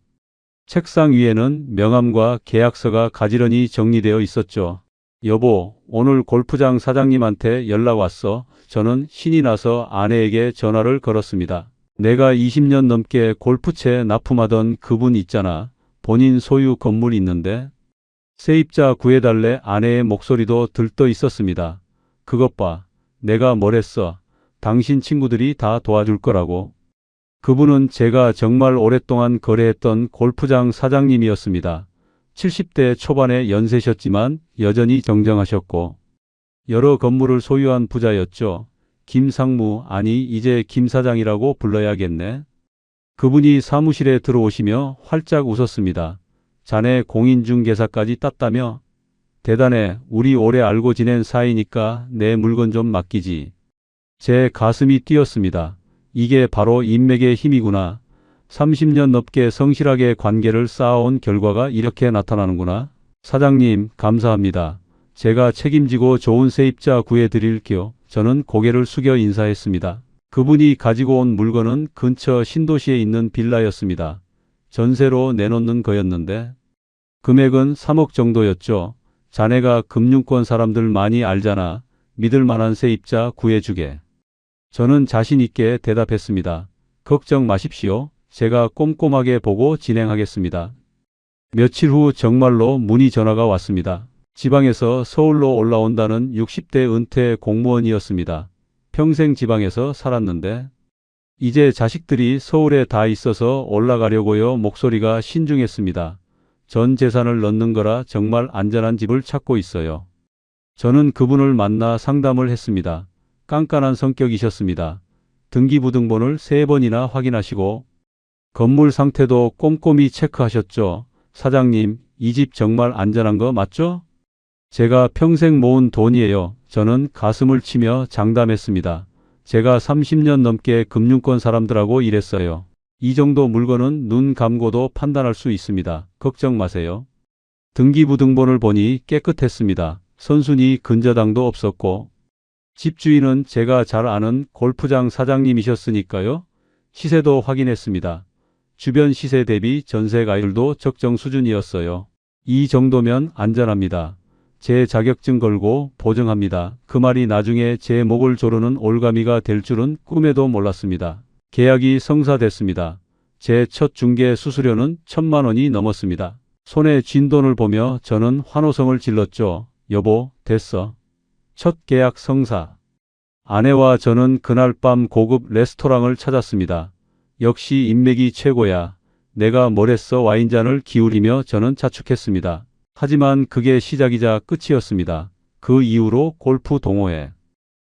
책상 위에는 명함과 계약서가 가지런히 정리되어 있었죠. 여보, 오늘 골프장 사장님한테 연락 왔어. 저는 신이 나서 아내에게 전화를 걸었습니다. 내가 20년 넘게 골프채 납품하던 그분 있잖아. 본인 소유 건물 있는데 세입자 구해달래. 아내의 목소리도 들떠 있었습니다. 그것 봐. 내가 뭘 했어. 당신 친구들이 다 도와줄 거라고. 그분은 제가 정말 오랫동안 거래했던 골프장 사장님이었습니다. 70대 초반의 연세셨지만 여전히 정정하셨고 여러 건물을 소유한 부자였죠. 김상무, 아니 이제 김 사장이라고 불러야겠네. 그분이 사무실에 들어오시며 활짝 웃었습니다. 자네 공인중개사까지 땄다며? 대단해. 우리 오래 알고 지낸 사이니까 내 물건 좀 맡기지. 제 가슴이 뛰었습니다. 이게 바로 인맥의 힘이구나. 30년 넘게 성실하게 관계를 쌓아온 결과가 이렇게 나타나는구나. 사장님, 감사합니다. 제가 책임지고 좋은 세입자 구해드릴게요. 저는 고개를 숙여 인사했습니다. 그분이 가지고 온 물건은 근처 신도시에 있는 빌라였습니다. 전세로 내놓는 거였는데 금액은 3억 정도였죠. 자네가 금융권 사람들 많이 알잖아. 믿을 만한 세입자 구해주게. 저는 자신 있게 대답했습니다. 걱정 마십시오. 제가 꼼꼼하게 보고 진행하겠습니다. 며칠 후 정말로 문의 전화가 왔습니다. 지방에서 서울로 올라온다는 60대 은퇴 공무원이었습니다. 평생 지방에서 살았는데 이제 자식들이 서울에 다 있어서 올라가려고요. 목소리가 신중했습니다. 전 재산을 넣는 거라 정말 안전한 집을 찾고 있어요. 저는 그분을 만나 상담을 했습니다. 깐깐한 성격이셨습니다. 등기부등본을 3번이나 확인하시고 건물 상태도 꼼꼼히 체크하셨죠. 사장님, 이 집 정말 안전한 거 맞죠? 제가 평생 모은 돈이에요. 저는 가슴을 치며 장담했습니다. 제가 30년 넘게 금융권 사람들하고 일했어요. 이 정도 물건은 눈 감고도 판단할 수 있습니다. 걱정 마세요. 등기부등본을 보니 깨끗했습니다. 선순위 근저당도 없었고 집주인은 제가 잘 아는 골프장 사장님이셨으니까요. 시세도 확인했습니다. 주변 시세 대비 전세가율도 적정 수준이었어요. 이 정도면 안전합니다. 제 자격증 걸고 보증합니다. 그 말이 나중에 제 목을 조르는 올가미가 될 줄은 꿈에도 몰랐습니다. 계약이 성사됐습니다. 제 첫 중개 수수료는 1,000만 원이 넘었습니다. 손에 쥔 돈을 보며 저는 환호성을 질렀죠. 여보, 됐어. 첫 계약 성사. 아내와 저는 그날 밤 고급 레스토랑을 찾았습니다. 역시 인맥이 최고야. 내가 뭘 했어? 와인잔을 기울이며 저는 자축했습니다. 하지만 그게 시작이자 끝이었습니다. 그 이후로 골프 동호회.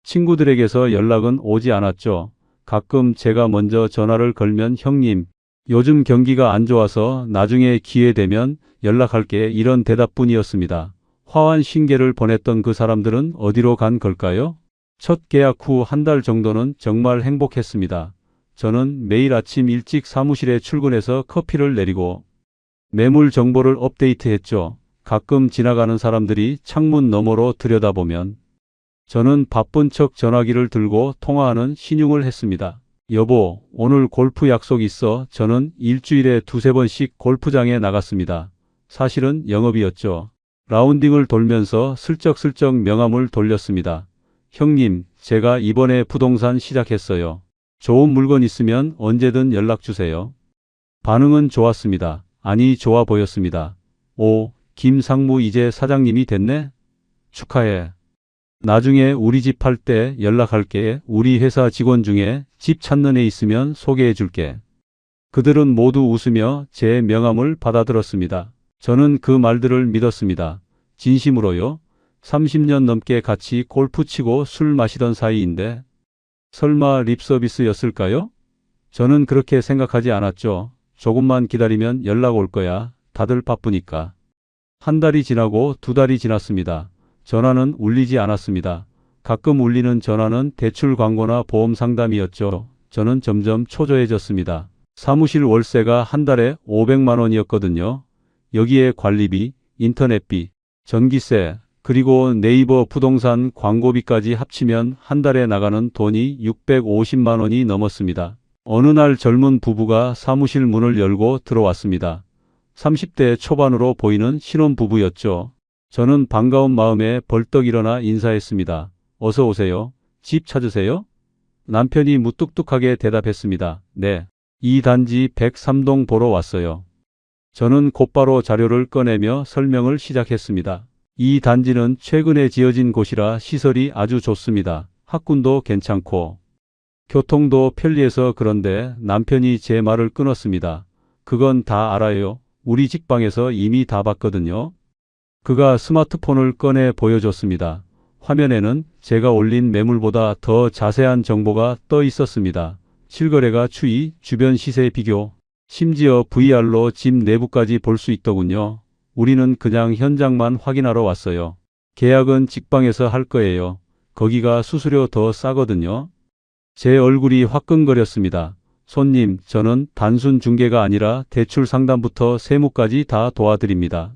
친구들에게서 연락은 오지 않았죠. 가끔 제가 먼저 전화를 걸면 형님, 요즘 경기가 안 좋아서 나중에 기회 되면 연락할게 이런 대답뿐이었습니다. 화환 신계를 보냈던 그 사람들은 어디로 간 걸까요? 첫 계약 후 한 달 정도는 정말 행복했습니다. 저는 매일 아침 일찍 사무실에 출근해서 커피를 내리고 매물 정보를 업데이트했죠. 가끔 지나가는 사람들이 창문 너머로 들여다보면 저는 바쁜 척 전화기를 들고 통화하는 신용을 했습니다. 여보, 오늘 골프 약속 있어. 저는 일주일에 2~3번씩 골프장에 나갔습니다. 사실은 영업이었죠. 라운딩을 돌면서 슬쩍슬쩍 명함을 돌렸습니다. 형님, 제가 이번에 부동산 시작했어요. 좋은 물건 있으면 언제든 연락 주세요. 반응은 좋았습니다. 아니, 좋아 보였습니다. 오, 김상무 이제 사장님이 됐네? 축하해. 나중에 우리 집 팔 때 연락할게. 우리 회사 직원 중에 집 찾는 애 있으면 소개해 줄게. 그들은 모두 웃으며 제 명함을 받아들었습니다. 저는 그 말들을 믿었습니다. 진심으로요. 30년 넘게 같이 골프 치고 술 마시던 사이인데 설마 립서비스였을까요? 저는 그렇게 생각하지 않았죠. 조금만 기다리면 연락 올 거야. 다들 바쁘니까. 한 달이 지나고 2달이 지났습니다. 전화는 울리지 않았습니다. 가끔 울리는 전화는 대출 광고나 보험 상담이었죠. 저는 점점 초조해졌습니다. 사무실 월세가 한 달에 500만 원이었거든요. 여기에 관리비, 인터넷비, 전기세, 그리고 네이버 부동산 광고비까지 합치면 한 달에 나가는 돈이 650만 원이 넘었습니다. 어느 날 젊은 부부가 사무실 문을 열고 들어왔습니다. 30대 초반으로 보이는 신혼부부였죠. 저는 반가운 마음에 벌떡 일어나 인사했습니다. 어서 오세요. 집 찾으세요? 남편이 무뚝뚝하게 대답했습니다. 네. 이 단지 103동 보러 왔어요. 저는 곧바로 자료를 꺼내며 설명을 시작했습니다. 이 단지는 최근에 지어진 곳이라 시설이 아주 좋습니다. 학군도 괜찮고 교통도 편리해서. 그런데 남편이 제 말을 끊었습니다. 그건 다 알아요. 우리 직방에서 이미 다 봤거든요. 그가 스마트폰을 꺼내 보여줬습니다. 화면에는 제가 올린 매물보다 더 자세한 정보가 떠 있었습니다. 실거래가 추이, 주변 시세 비교. 심지어 VR로 집 내부까지 볼 수 있더군요. 우리는 그냥 현장만 확인하러 왔어요. 계약은 직방에서 할 거예요. 거기가 수수료 더 싸거든요. 제 얼굴이 화끈거렸습니다. 손님, 저는 단순 중개가 아니라 대출 상담부터 세무까지 다 도와드립니다.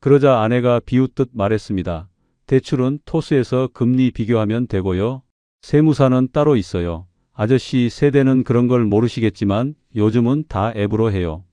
그러자 아내가 비웃듯 말했습니다. 대출은 토스에서 금리 비교하면 되고요. 세무사는 따로 있어요. 아저씨 세대는 그런 걸 모르시겠지만 요즘은 다 앱으로 해요.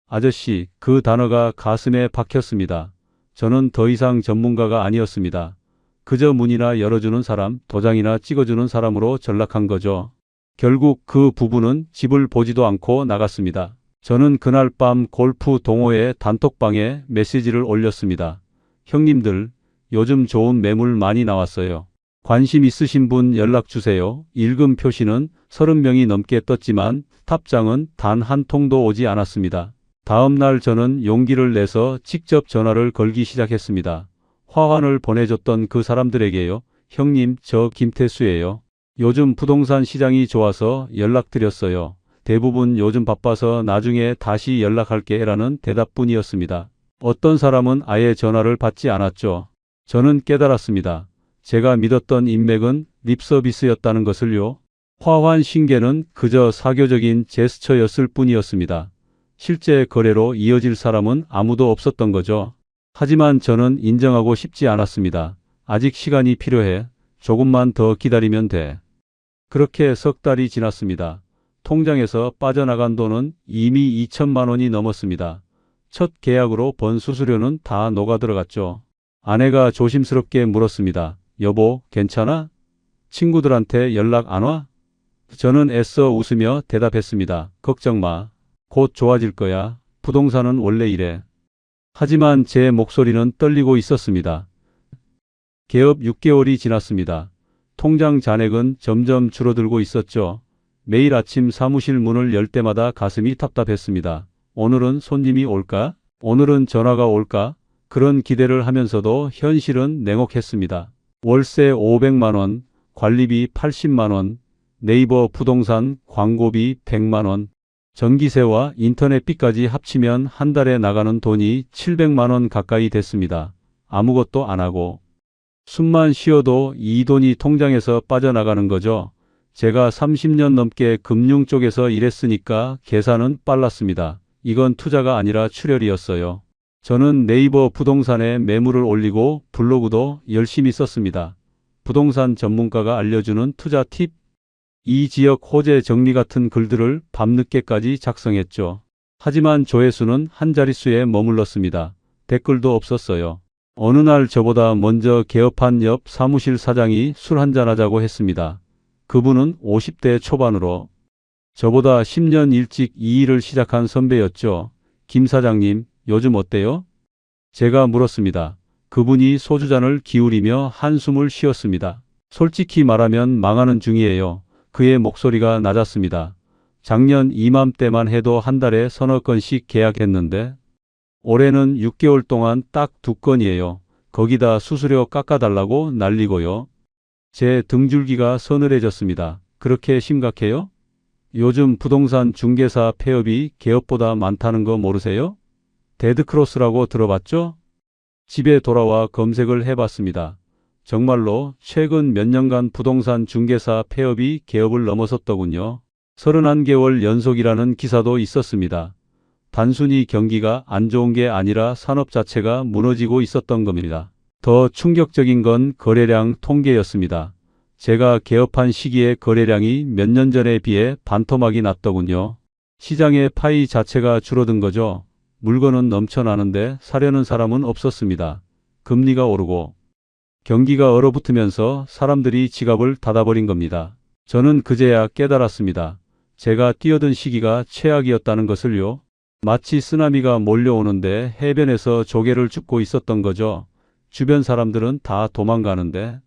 아저씨, 그 단어가 가슴에 박혔습니다. 저는 더 이상 전문가가 아니었습니다. 그저 문이나 열어주는 사람, 도장이나 찍어주는 사람으로 전락한 거죠. 결국 그 부부는 집을 보지도 않고 나갔습니다. 저는 그날 밤 골프 동호회 단톡방에 메시지를 올렸습니다. 형님들, 요즘 좋은 매물 많이 나왔어요. 관심 있으신 분 연락 주세요. 읽음 표시는 30명이 넘게 떴지만 답장은 단 한 통도 오지 않았습니다. 다음 날 저는 용기를 내서 직접 전화를 걸기 시작했습니다. 화환을 보내줬던 그 사람들에게요. 형님, 저 김태수예요. 요즘 부동산 시장이 좋아서 연락드렸어요. 대부분 요즘 바빠서 나중에 다시 연락할게 라는 대답뿐이었습니다. 어떤 사람은 아예 전화를 받지 않았죠. 저는 깨달았습니다. 제가 믿었던 인맥은 립서비스였다는 것을요. 화환 신계는 그저 사교적인 제스처였을 뿐이었습니다. 실제 거래로 이어질 사람은 아무도 없었던 거죠. 하지만 저는 인정하고 싶지 않았습니다. 아직 시간이 필요해. 조금만 더 기다리면 돼. 그렇게 석 달이 지났습니다. 통장에서 빠져나간 돈은 이미 2천만 원이 넘었습니다. 첫 계약으로 번 수수료는 다 녹아들어갔죠. 아내가 조심스럽게 물었습니다. 여보, 괜찮아? 친구들한테 연락 안 와? 저는 애써 웃으며 대답했습니다. 걱정 마. 곧 좋아질 거야. 부동산은 원래 이래. 하지만 제 목소리는 떨리고 있었습니다. 개업 6개월이 지났습니다. 통장 잔액은 점점 줄어들고 있었죠. 매일 아침 사무실 문을 열 때마다 가슴이 답답했습니다. 오늘은 손님이 올까? 오늘은 전화가 올까? 그런 기대를 하면서도 현실은 냉혹했습니다. 월세 500만 원, 관리비 80만 원, 네이버 부동산 광고비 100만 원, 전기세와 인터넷비까지 합치면 한 달에 나가는 돈이 700만 원 가까이 됐습니다. 아무것도 안 하고 숨만 쉬어도 이 돈이 통장에서 빠져나가는 거죠. 제가 30년 넘게 금융 쪽에서 일했으니까 계산은 빨랐습니다. 이건 투자가 아니라 출혈이었어요. 저는 네이버 부동산에 매물을 올리고 블로그도 열심히 썼습니다. 부동산 전문가가 알려주는 투자 팁, 이 지역 호재 정리 같은 글들을 밤늦게까지 작성했죠. 하지만 조회수는 한 자릿수에 머물렀습니다. 댓글도 없었어요. 어느 날 저보다 먼저 개업한 옆 사무실 사장이 술 한잔하자고 했습니다. 그분은 50대 초반으로 저보다 10년 일찍 이 일을 시작한 선배였죠. 김 사장님, 요즘 어때요? 제가 물었습니다. 그분이 소주잔을 기울이며 한숨을 쉬었습니다. 솔직히 말하면 망하는 중이에요. 그의 목소리가 낮았습니다. 작년 이맘때만 해도 한 달에 서너 건씩 계약했는데 올해는 6개월 동안 딱 2건이에요. 거기다 수수료 깎아달라고 난리고요. 제 등줄기가 서늘해졌습니다. 그렇게 심각해요? 요즘 부동산 중개사 폐업이 개업보다 많다는 거 모르세요? 데드크로스라고 들어봤죠? 집에 돌아와 검색을 해봤습니다. 정말로 최근 몇 년간 부동산 중개사 폐업이 개업을 넘어섰더군요. 31개월 연속이라는 기사도 있었습니다. 단순히 경기가 안 좋은 게 아니라 산업 자체가 무너지고 있었던 겁니다. 더 충격적인 건 거래량 통계였습니다. 제가 개업한 시기에 거래량이 몇 년 전에 비해 반토막이 났더군요. 시장의 파이 자체가 줄어든 거죠. 물건은 넘쳐나는데 사려는 사람은 없었습니다. 금리가 오르고 경기가 얼어붙으면서 사람들이 지갑을 닫아버린 겁니다. 저는 그제야 깨달았습니다. 제가 뛰어든 시기가 최악이었다는 것을요. 마치 쓰나미가 몰려오는데 해변에서 조개를 줍고 있었던 거죠. 주변 사람들은 다 도망가는데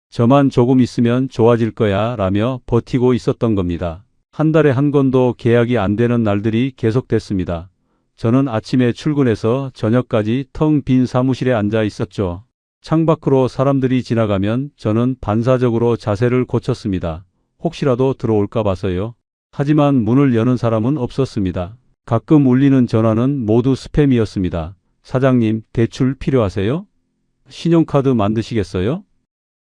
저만 조금 있으면 좋아질 거야 라며 버티고 있었던 겁니다. 한 달에 한 건도 계약이 안 되는 날들이 계속됐습니다. 저는 아침에 출근해서 저녁까지 텅 빈 사무실에 앉아 있었죠. 창밖으로 사람들이 지나가면 저는 반사적으로 자세를 고쳤습니다. 혹시라도 들어올까 봐서요. 하지만 문을 여는 사람은 없었습니다. 가끔 울리는 전화는 모두 스팸이었습니다. 사장님, 대출 필요하세요? 신용카드 만드시겠어요?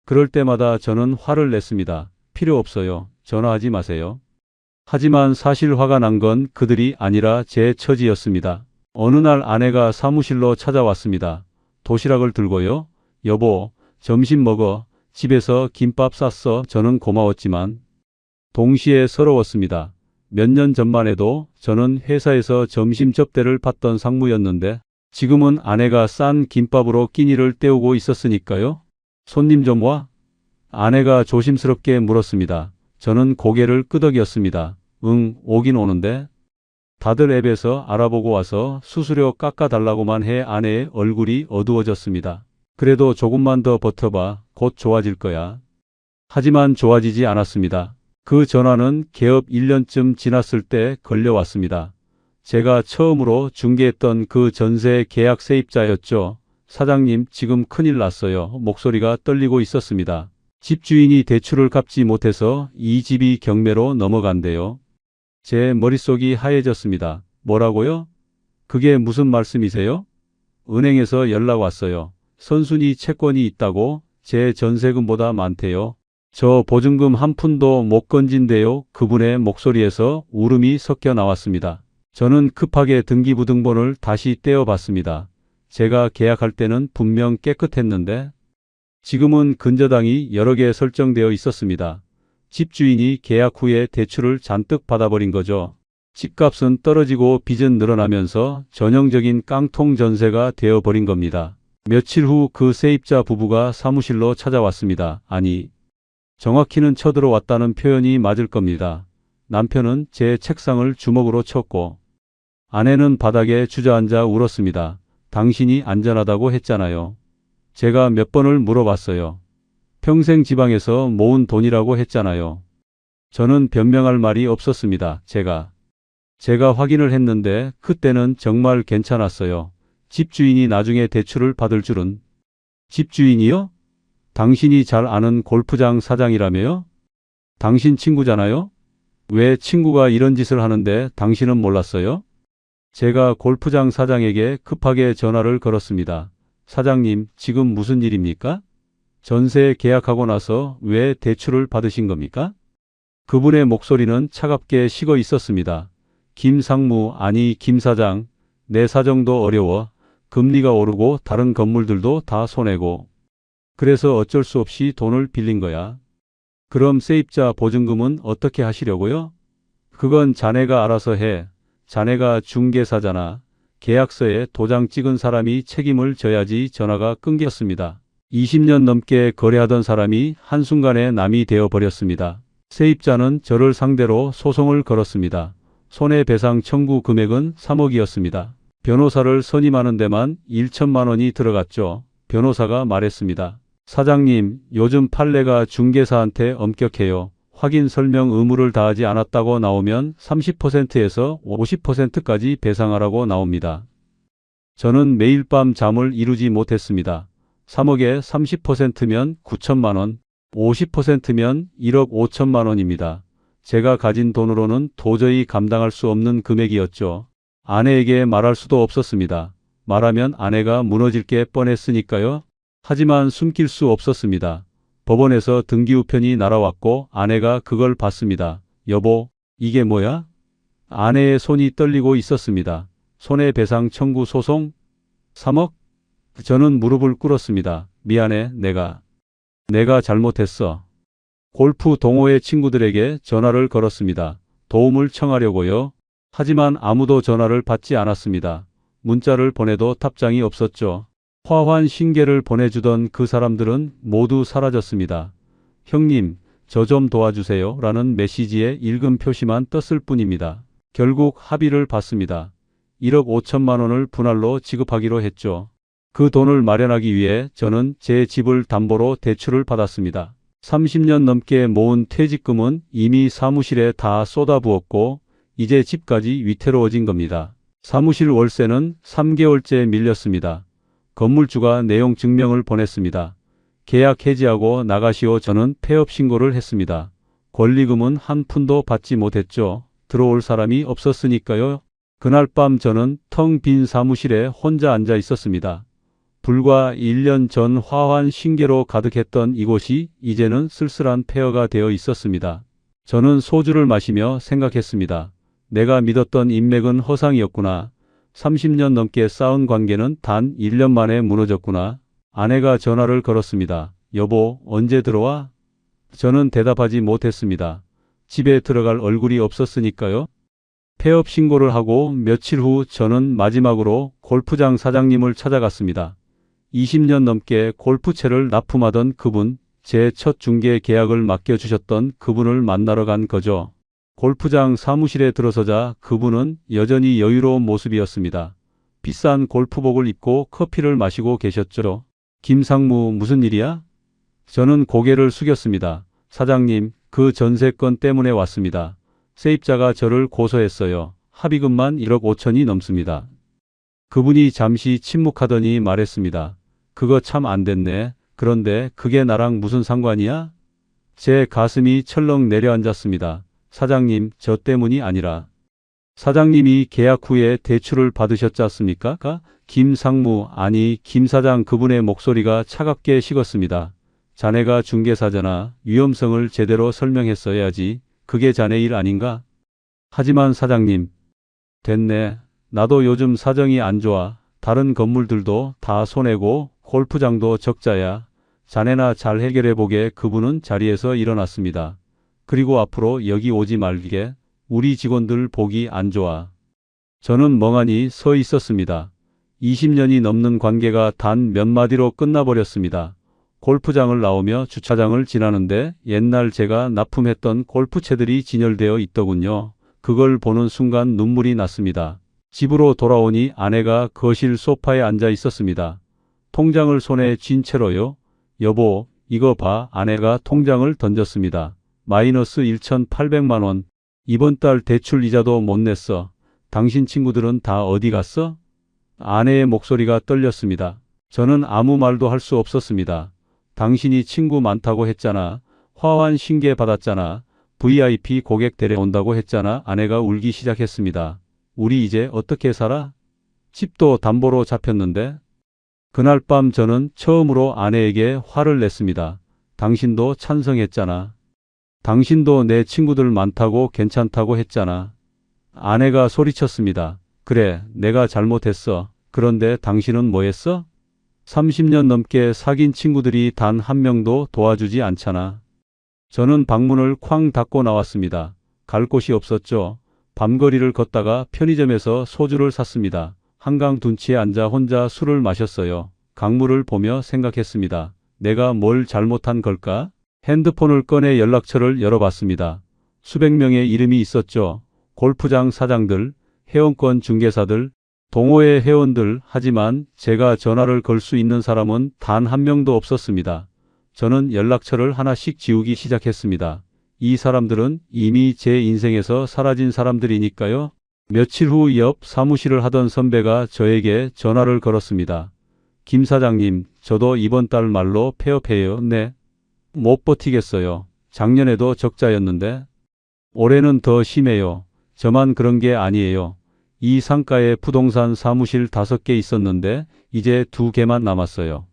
그럴 때마다 저는 화를 냈습니다. 필요 없어요. 전화하지 마세요. 하지만 사실 화가 난 건 그들이 아니라 제 처지였습니다. 어느 날 아내가 사무실로 찾아왔습니다. 도시락을 들고요. 여보, 점심 먹어. 집에서 김밥 쌌어. 저는 고마웠지만 동시에 서러웠습니다. 몇 년 전만 해도 저는 회사에서 점심 접대를 받던 상무였는데 지금은 아내가 싼 김밥으로 끼니를 때우고 있었으니까요. 손님 좀 와? 아내가 조심스럽게 물었습니다. 저는 고개를 끄덕였습니다. 응, 오긴 오는데. 다들 앱에서 알아보고 와서 수수료 깎아달라고만 해. 아내의 얼굴이 어두워졌습니다. 그래도 조금만 더 버텨봐. 곧 좋아질 거야. 하지만 좋아지지 않았습니다. 그 전화는 개업 1년쯤 지났을 때 걸려왔습니다. 제가 처음으로 중개했던 그 전세 계약 세입자였죠. 사장님, 지금 큰일 났어요. 목소리가 떨리고 있었습니다. 집주인이 대출을 갚지 못해서 이 집이 경매로 넘어간대요. 제 머릿속이 하얘졌습니다. 뭐라고요? 그게 무슨 말씀이세요? 은행에서 연락 왔어요. 선순위 채권이 있다고 제 전세금보다 많대요. 저 보증금 한 푼도 못 건진대요. 그분의 목소리에서 울음이 섞여 나왔습니다. 저는 급하게 등기부등본을 다시 떼어봤습니다. 제가 계약할 때는 분명 깨끗했는데 지금은 근저당이 여러 개 설정되어 있었습니다. 집주인이 계약 후에 대출을 잔뜩 받아버린 거죠. 집값은 떨어지고 빚은 늘어나면서 전형적인 깡통 전세가 되어버린 겁니다. 며칠 후 그 세입자 부부가 사무실로 찾아왔습니다. 아니, 정확히는 쳐들어왔다는 표현이 맞을 겁니다. 남편은 제 책상을 주먹으로 쳤고 아내는 바닥에 주저앉아 울었습니다. 당신이 안전하다고 했잖아요. 제가 몇 번을 물어봤어요. 평생 지방에서 모은 돈이라고 했잖아요. 저는 변명할 말이 없었습니다. 제가 확인을 했는데 그때는 정말 괜찮았어요. 집주인이 나중에 대출을 받을 줄은. 집주인이요? 당신이 잘 아는 골프장 사장이라며요? 당신 친구잖아요? 왜 친구가 이런 짓을 하는데 당신은 몰랐어요? 제가 골프장 사장에게 급하게 전화를 걸었습니다. 사장님, 지금 무슨 일입니까? 전세 계약하고 나서 왜 대출을 받으신 겁니까? 그분의 목소리는 차갑게 식어 있었습니다. 김 상무, 아니 김 사장, 내 사정도 어려워. 금리가 오르고 다른 건물들도 다 손해고. 그래서 어쩔 수 없이 돈을 빌린 거야. 그럼 세입자 보증금은 어떻게 하시려고요? 그건 자네가 알아서 해. 자네가 중개사잖아. 계약서에 도장 찍은 사람이 책임을 져야지. 전화가 끊겼습니다. 20년 넘게 거래하던 사람이 한순간에 남이 되어버렸습니다. 세입자는 저를 상대로 소송을 걸었습니다. 손해배상 청구 금액은 3억이었습니다. 변호사를 선임하는 데만 1천만 원이 들어갔죠. 변호사가 말했습니다. 사장님, 요즘 판례가 중개사한테 엄격해요. 확인 설명 의무를 다하지 않았다고 나오면 30%에서 50%까지 배상하라고 나옵니다. 저는 매일 밤 잠을 이루지 못했습니다. 3억에 30%면 9천만 원, 50%면 1억 5천만 원입니다. 제가 가진 돈으로는 도저히 감당할 수 없는 금액이었죠. 아내에게 말할 수도 없었습니다. 말하면 아내가 무너질 게 뻔했으니까요. 하지만 숨길 수 없었습니다. 법원에서 등기 우편이 날아왔고 아내가 그걸 봤습니다. 여보, 이게 뭐야? 아내의 손이 떨리고 있었습니다. 손해배상 청구 소송? 3억? 저는 무릎을 꿇었습니다. 미안해, 내가 잘못했어. 골프 동호회 친구들에게 전화를 걸었습니다. 도움을 청하려고요. 하지만 아무도 전화를 받지 않았습니다. 문자를 보내도 답장이 없었죠. 화환 신계를 보내주던 그 사람들은 모두 사라졌습니다. 형님, 저 좀 도와주세요 라는 메시지에 읽음 표시만 떴을 뿐입니다. 결국 합의를 봤습니다. 1억 5천만 원을 분할로 지급하기로 했죠. 그 돈을 마련하기 위해 저는 제 집을 담보로 대출을 받았습니다. 30년 넘게 모은 퇴직금은 이미 사무실에 다 쏟아부었고 이제 집까지 위태로워진 겁니다. 사무실 월세는 3개월째 밀렸습니다. 건물주가 내용 증명을 보냈습니다. 계약 해지하고 나가시오. 저는 폐업 신고를 했습니다. 권리금은 한 푼도 받지 못했죠. 들어올 사람이 없었으니까요. 그날 밤 저는 텅 빈 사무실에 혼자 앉아 있었습니다. 불과 1년 전 화환 신계로 가득했던 이곳이 이제는 쓸쓸한 폐허가 되어 있었습니다. 저는 소주를 마시며 생각했습니다. 내가 믿었던 인맥은 허상이었구나. 30년 넘게 쌓은 관계는 단 1년 만에 무너졌구나. 아내가 전화를 걸었습니다. 여보, 언제 들어와? 저는 대답하지 못했습니다. 집에 들어갈 얼굴이 없었으니까요. 폐업 신고를 하고 며칠 후 저는 마지막으로 골프장 사장님을 찾아갔습니다. 20년 넘게 골프채를 납품하던 그분, 제 첫 중개 계약을 맡겨주셨던 그분을 만나러 간 거죠. 골프장 사무실에 들어서자 그분은 여전히 여유로운 모습이었습니다. 비싼 골프복을 입고 커피를 마시고 계셨죠. 김상무, 무슨 일이야? 저는 고개를 숙였습니다. 사장님, 그 전세건 때문에 왔습니다. 세입자가 저를 고소했어요. 합의금만 1억 5천이 넘습니다. 그분이 잠시 침묵하더니 말했습니다. 그거 참 안 됐네. 그런데 그게 나랑 무슨 상관이야? 제 가슴이 철렁 내려앉았습니다. 사장님, 저 때문이 아니라. 사장님이 계약 후에 대출을 받으셨지 않습니까? 김상무, 아니 김 사장. 그분의 목소리가 차갑게 식었습니다. 자네가 중개사잖아. 위험성을 제대로 설명했어야지. 그게 자네 일 아닌가? 하지만 사장님. 됐네. 나도 요즘 사정이 안 좋아. 다른 건물들도 다 손해고 골프장도 적자야. 자네나 잘 해결해보게. 그분은 자리에서 일어났습니다. 그리고 앞으로 여기 오지 말게. 우리 직원들 보기 안 좋아. 저는 멍하니 서 있었습니다. 20년이 넘는 관계가 단 몇 마디로 끝나버렸습니다. 골프장을 나오며 주차장을 지나는데 옛날 제가 납품했던 골프채들이 진열되어 있더군요. 그걸 보는 순간 눈물이 났습니다. 집으로 돌아오니 아내가 거실 소파에 앉아 있었습니다. 통장을 손에 쥔 채로요. 여보, 이거 봐. 아내가 통장을 던졌습니다. 마이너스 1,800만 원. 이번 달 대출 이자도 못 냈어. 당신 친구들은 다 어디 갔어? 아내의 목소리가 떨렸습니다. 저는 아무 말도 할 수 없었습니다. 당신이 친구 많다고 했잖아. 화환 신계 받았잖아. VIP 고객 데려온다고 했잖아. 아내가 울기 시작했습니다. 우리 이제 어떻게 살아? 집도 담보로 잡혔는데. 그날 밤 저는 처음으로 아내에게 화를 냈습니다. 당신도 찬성했잖아. 당신도 내 친구들 많다고 괜찮다고 했잖아. 아내가 소리쳤습니다. 그래, 내가 잘못했어. 그런데 당신은 뭐 했어? 30년 넘게 사귄 친구들이 단 한 명도 도와주지 않잖아. 저는 방문을 쾅 닫고 나왔습니다. 갈 곳이 없었죠. 밤거리를 걷다가 편의점에서 소주를 샀습니다. 한강 둔치에 앉아 혼자 술을 마셨어요. 강물을 보며 생각했습니다. 내가 뭘 잘못한 걸까? 핸드폰을 꺼내 연락처를 열어봤습니다. 수백 명의 이름이 있었죠. 골프장 사장들, 회원권 중개사들, 동호회 회원들. 하지만 제가 전화를 걸 수 있는 사람은 단 한 명도 없었습니다. 저는 연락처를 하나씩 지우기 시작했습니다. 이 사람들은 이미 제 인생에서 사라진 사람들이니까요. 며칠 후 옆 사무실을 하던 선배가 저에게 전화를 걸었습니다. 김 사장님, 저도 이번 달 말로 폐업해요. 네. 못 버티겠어요. 작년에도 적자였는데. 올해는 더 심해요. 저만 그런 게 아니에요. 이 상가에 부동산 사무실 5개 있었는데 이제 2개만 남았어요.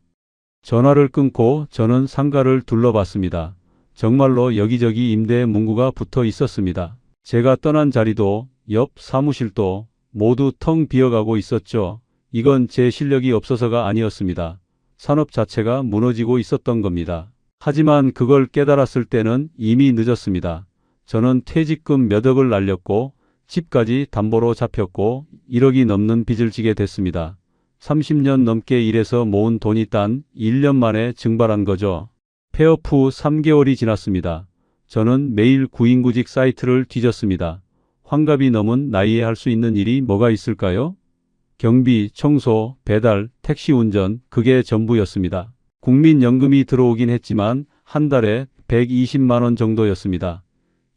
전화를 끊고 저는 상가를 둘러봤습니다. 정말로 여기저기 임대 문구가 붙어 있었습니다. 제가 떠난 자리도 옆 사무실도 모두 텅 비어가고 있었죠. 이건 제 실력이 없어서가 아니었습니다. 산업 자체가 무너지고 있었던 겁니다. 하지만 그걸 깨달았을 때는 이미 늦었습니다. 저는 퇴직금 몇 억을 날렸고 집까지 담보로 잡혔고 1억이 넘는 빚을 지게 됐습니다. 30년 넘게 일해서 모은 돈이 단 1년 만에 증발한 거죠. 폐업 후 3개월이 지났습니다. 저는 매일 구인구직 사이트를 뒤졌습니다. 환갑이 넘은 나이에 할 수 있는 일이 뭐가 있을까요? 경비, 청소, 배달, 택시 운전, 그게 전부였습니다. 국민연금이 들어오긴 했지만 한 달에 120만 원 정도였습니다.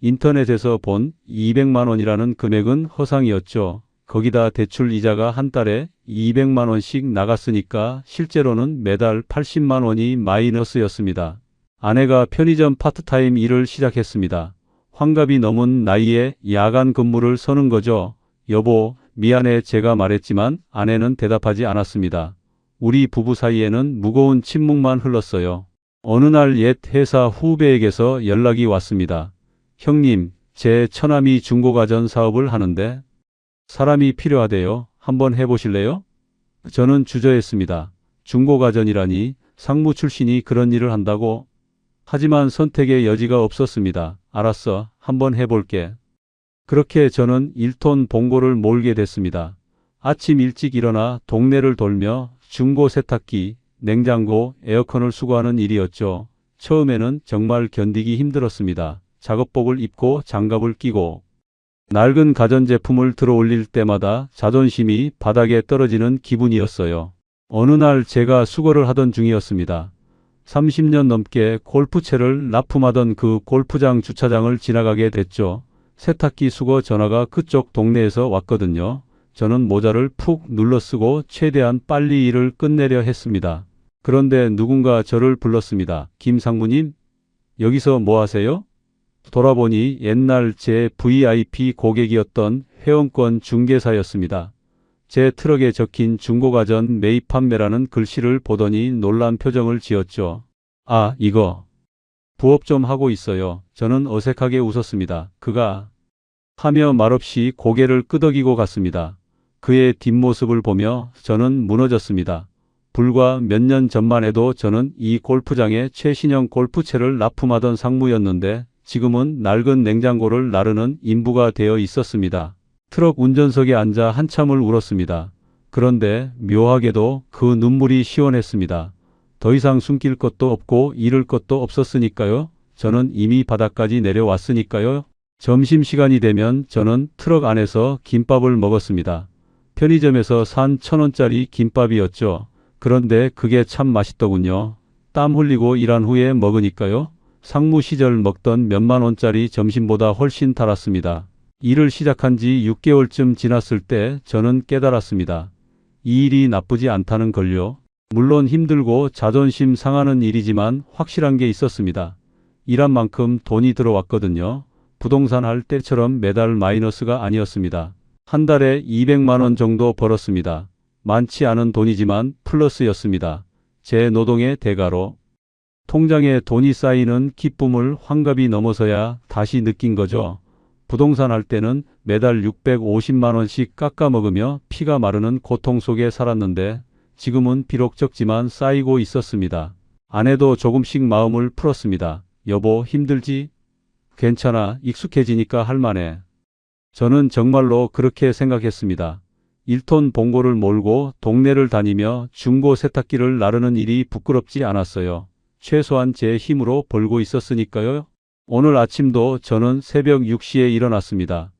인터넷에서 본 200만 원이라는 금액은 허상이었죠. 거기다 대출 이자가 한 달에 200만 원씩 나갔으니까 실제로는 매달 80만 원이 마이너스였습니다. 아내가 편의점 파트타임 일을 시작했습니다. 환갑이 넘은 나이에 야간 근무를 서는 거죠. 여보, 미안해 제가 말했지만 아내는 대답하지 않았습니다. 우리 부부 사이에는 무거운 침묵만 흘렀어요. 어느 날 옛 회사 후배에게서 연락이 왔습니다. 형님, 제 처남이 중고가전 사업을 하는데 사람이 필요하대요. 한번 해보실래요? 저는 주저했습니다. 중고가전이라니 상무 출신이 그런 일을 한다고? 하지만 선택의 여지가 없었습니다. 알았어. 한번 해볼게. 그렇게 저는 1톤 봉고를 몰게 됐습니다. 아침 일찍 일어나 동네를 돌며 중고 세탁기, 냉장고, 에어컨을 수거하는 일이었죠. 처음에는 정말 견디기 힘들었습니다. 작업복을 입고 장갑을 끼고 낡은 가전제품을 들어올릴 때마다 자존심이 바닥에 떨어지는 기분이었어요. 어느 날 제가 수거를 하던 중이었습니다. 30년 넘게 골프채를 납품하던 그 골프장 주차장을 지나가게 됐죠. 세탁기 수거 전화가 그쪽 동네에서 왔거든요. 저는 모자를 푹 눌러쓰고 최대한 빨리 일을 끝내려 했습니다. 그런데 누군가 저를 불렀습니다. 김 상무님, 여기서 뭐 하세요? 돌아보니 옛날 제 VIP 고객이었던 회원권 중개사였습니다. 제 트럭에 적힌 중고가전 매입 판매라는 글씨를 보더니 놀란 표정을 지었죠. 아, 이거 부업 좀 하고 있어요. 저는 어색하게 웃었습니다. 그가 하며 말없이 고개를 끄덕이고 갔습니다. 그의 뒷모습을 보며 저는 무너졌습니다. 불과 몇 년 전만 해도 저는 이 골프장에 최신형 골프채를 납품하던 상무였는데 지금은 낡은 냉장고를 나르는 인부가 되어 있었습니다. 트럭 운전석에 앉아 한참을 울었습니다. 그런데 묘하게도 그 눈물이 시원했습니다. 더 이상 숨길 것도 없고 잃을 것도 없었으니까요. 저는 이미 바닥까지 내려왔으니까요. 점심시간이 되면 저는 트럭 안에서 김밥을 먹었습니다. 편의점에서 산 1,000원짜리 김밥이었죠. 그런데 그게 참 맛있더군요. 땀 흘리고 일한 후에 먹으니까요. 상무 시절 먹던 몇만 원짜리 점심보다 훨씬 달았습니다. 일을 시작한 지 6개월쯤 지났을 때 저는 깨달았습니다. 이 일이 나쁘지 않다는 걸요. 물론 힘들고 자존심 상하는 일이지만 확실한 게 있었습니다. 일한 만큼 돈이 들어왔거든요. 부동산 할 때처럼 매달 마이너스가 아니었습니다. 한 달에 200만 원 정도 벌었습니다. 많지 않은 돈이지만 플러스였습니다. 제 노동의 대가로 통장에 돈이 쌓이는 기쁨을 환갑이 넘어서야 다시 느낀 거죠. 부동산 할 때는 매달 650만 원씩 깎아 먹으며 피가 마르는 고통 속에 살았는데 지금은 비록 적지만 쌓이고 있었습니다. 아내도 조금씩 마음을 풀었습니다. 여보, 힘들지? 괜찮아. 익숙해지니까 할만해. 저는 정말로 그렇게 생각했습니다. 1톤 봉고를 몰고 동네를 다니며 중고 세탁기를 나르는 일이 부끄럽지 않았어요. 최소한 제 힘으로 벌고 있었으니까요. 오늘 아침도 저는 새벽 6시에 일어났습니다.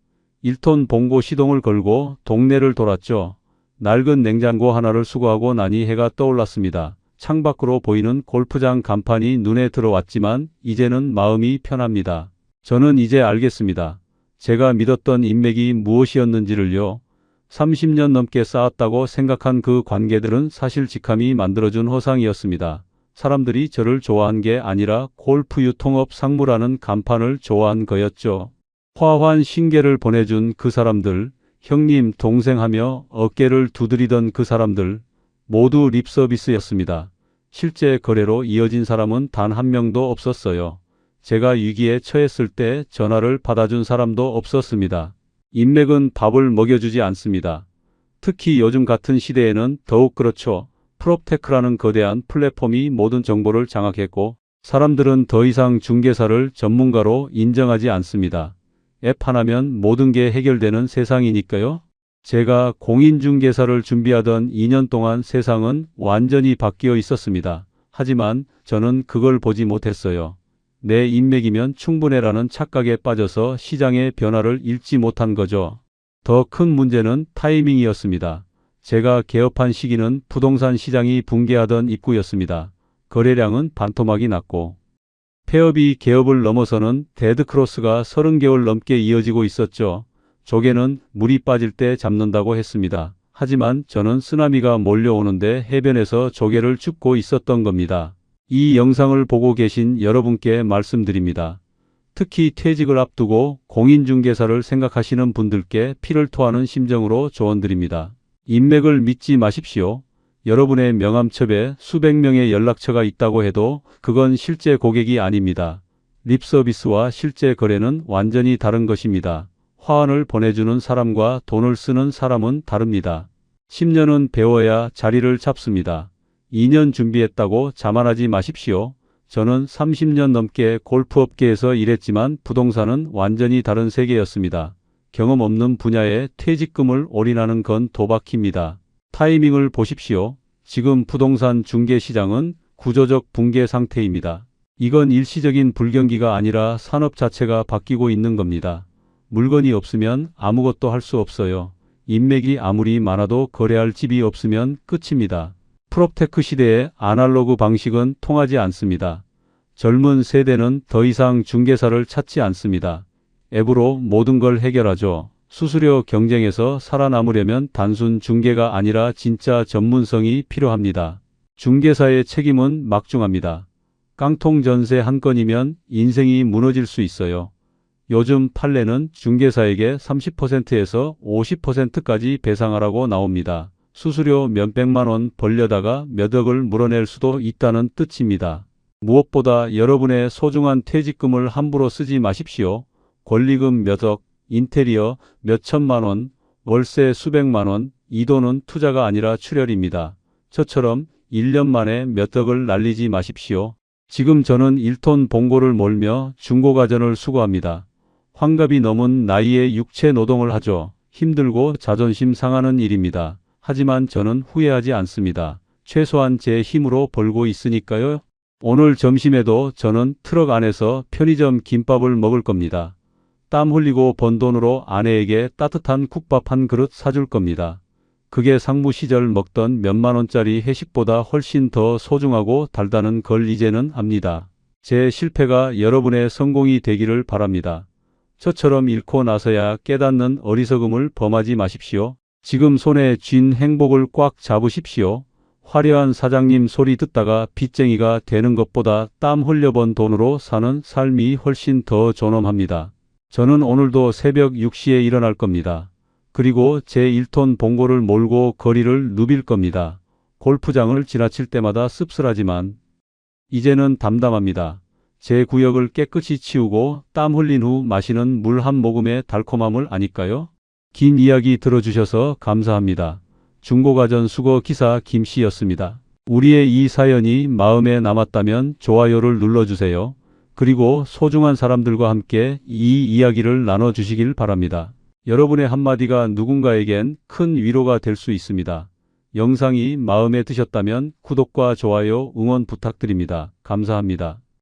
1톤 봉고 시동을 걸고 동네를 돌았죠. 낡은 냉장고 하나를 수거하고 나니 해가 떠올랐습니다. 창밖으로 보이는 골프장 간판이 눈에 들어왔지만 이제는 마음이 편합니다. 저는 이제 알겠습니다. 제가 믿었던 인맥이 무엇이었는지를요. 30년 넘게 쌓았다고 생각한 그 관계들은 사실 직함이 만들어준 허상이었습니다. 사람들이 저를 좋아한 게 아니라 골프 유통업 상무라는 간판을 좋아한 거였죠. 화환 신계를 보내준 그 사람들, 형님, 동생 하며 어깨를 두드리던 그 사람들, 모두 립서비스였습니다. 실제 거래로 이어진 사람은 단 한 명도 없었어요. 제가 위기에 처했을 때 전화를 받아준 사람도 없었습니다. 인맥은 밥을 먹여주지 않습니다. 특히 요즘 같은 시대에는 더욱 그렇죠. 프롭테크라는 거대한 플랫폼이 모든 정보를 장악했고 사람들은 더 이상 중개사를 전문가로 인정하지 않습니다. 앱 하나면 모든 게 해결되는 세상이니까요. 제가 공인중개사를 준비하던 2년 동안 세상은 완전히 바뀌어 있었습니다. 하지만 저는 그걸 보지 못했어요. 내 인맥이면 충분해라는 착각에 빠져서 시장의 변화를 읽지 못한 거죠. 더 큰 문제는 타이밍이었습니다. 제가 개업한 시기는 부동산 시장이 붕괴하던 입구였습니다. 거래량은 반토막이 났고 폐업이 개업을 넘어서는 데드크로스가 30개월 넘게 이어지고 있었죠. 조개는 물이 빠질 때 잡는다고 했습니다. 하지만 저는 쓰나미가 몰려오는데 해변에서 조개를 줍고 있었던 겁니다. 이 영상을 보고 계신 여러분께 말씀드립니다. 특히 퇴직을 앞두고 공인중개사를 생각하시는 분들께 피를 토하는 심정으로 조언드립니다. 인맥을 믿지 마십시오. 여러분의 명함첩에 수백 명의 연락처가 있다고 해도 그건 실제 고객이 아닙니다. 립서비스와 실제 거래는 완전히 다른 것입니다. 화환을 보내주는 사람과 돈을 쓰는 사람은 다릅니다. 10년은 배워야 자리를 잡습니다. 2년 준비했다고 자만하지 마십시오. 저는 30년 넘게 골프업계에서 일했지만 부동산은 완전히 다른 세계였습니다. 경험 없는 분야에 퇴직금을 올인하는 건 도박입니다. 타이밍을 보십시오. 지금 부동산 중개 시장은 구조적 붕괴 상태입니다. 이건 일시적인 불경기가 아니라 산업 자체가 바뀌고 있는 겁니다. 물건이 없으면 아무것도 할 수 없어요. 인맥이 아무리 많아도 거래할 집이 없으면 끝입니다. 프롭테크 시대의 아날로그 방식은 통하지 않습니다. 젊은 세대는 더 이상 중개사를 찾지 않습니다. 앱으로 모든 걸 해결하죠. 수수료 경쟁에서 살아남으려면 단순 중개가 아니라 진짜 전문성이 필요합니다. 중개사의 책임은 막중합니다. 깡통 전세 한 건이면 인생이 무너질 수 있어요. 요즘 판례는 중개사에게 30%에서 50%까지 배상하라고 나옵니다. 수수료 몇백만 원 벌려다가 몇 억을 물어낼 수도 있다는 뜻입니다. 무엇보다 여러분의 소중한 퇴직금을 함부로 쓰지 마십시오. 권리금 몇 억, 인테리어 몇 천만 원, 월세 수백만 원, 이 돈은 투자가 아니라 출혈입니다. 저처럼 1년 만에 몇 억을 날리지 마십시오. 지금 저는 1톤 봉고를 몰며 중고가전을 수거합니다. 환갑이 넘은 나이에 육체 노동을 하죠. 힘들고 자존심 상하는 일입니다. 하지만 저는 후회하지 않습니다. 최소한 제 힘으로 벌고 있으니까요. 오늘 점심에도 저는 트럭 안에서 편의점 김밥을 먹을 겁니다. 땀 흘리고 번 돈으로 아내에게 따뜻한 국밥 한 그릇 사줄 겁니다. 그게 상무 시절 먹던 몇만 원짜리 회식보다 훨씬 더 소중하고 달다는 걸 이제는 압니다. 제 실패가 여러분의 성공이 되기를 바랍니다. 저처럼 잃고 나서야 깨닫는 어리석음을 범하지 마십시오. 지금 손에 쥔 행복을 꽉 잡으십시오. 화려한 사장님 소리 듣다가 빚쟁이가 되는 것보다 땀 흘려번 돈으로 사는 삶이 훨씬 더 존엄합니다. 저는 오늘도 새벽 6시에 일어날 겁니다. 그리고 제 1톤 봉고를 몰고 거리를 누빌 겁니다. 골프장을 지나칠 때마다 씁쓸하지만 이제는 담담합니다. 제 구역을 깨끗이 치우고 땀 흘린 후 마시는 물 한 모금의 달콤함을 아니까요? 긴 이야기 들어주셔서 감사합니다. 중고가전 수거 기사 김씨였습니다. 우리의 이 사연이 마음에 남았다면 좋아요를 눌러주세요. 그리고 소중한 사람들과 함께 이 이야기를 나눠주시길 바랍니다. 여러분의 한마디가 누군가에겐 큰 위로가 될 수 있습니다. 영상이 마음에 드셨다면 구독과 좋아요 응원 부탁드립니다. 감사합니다.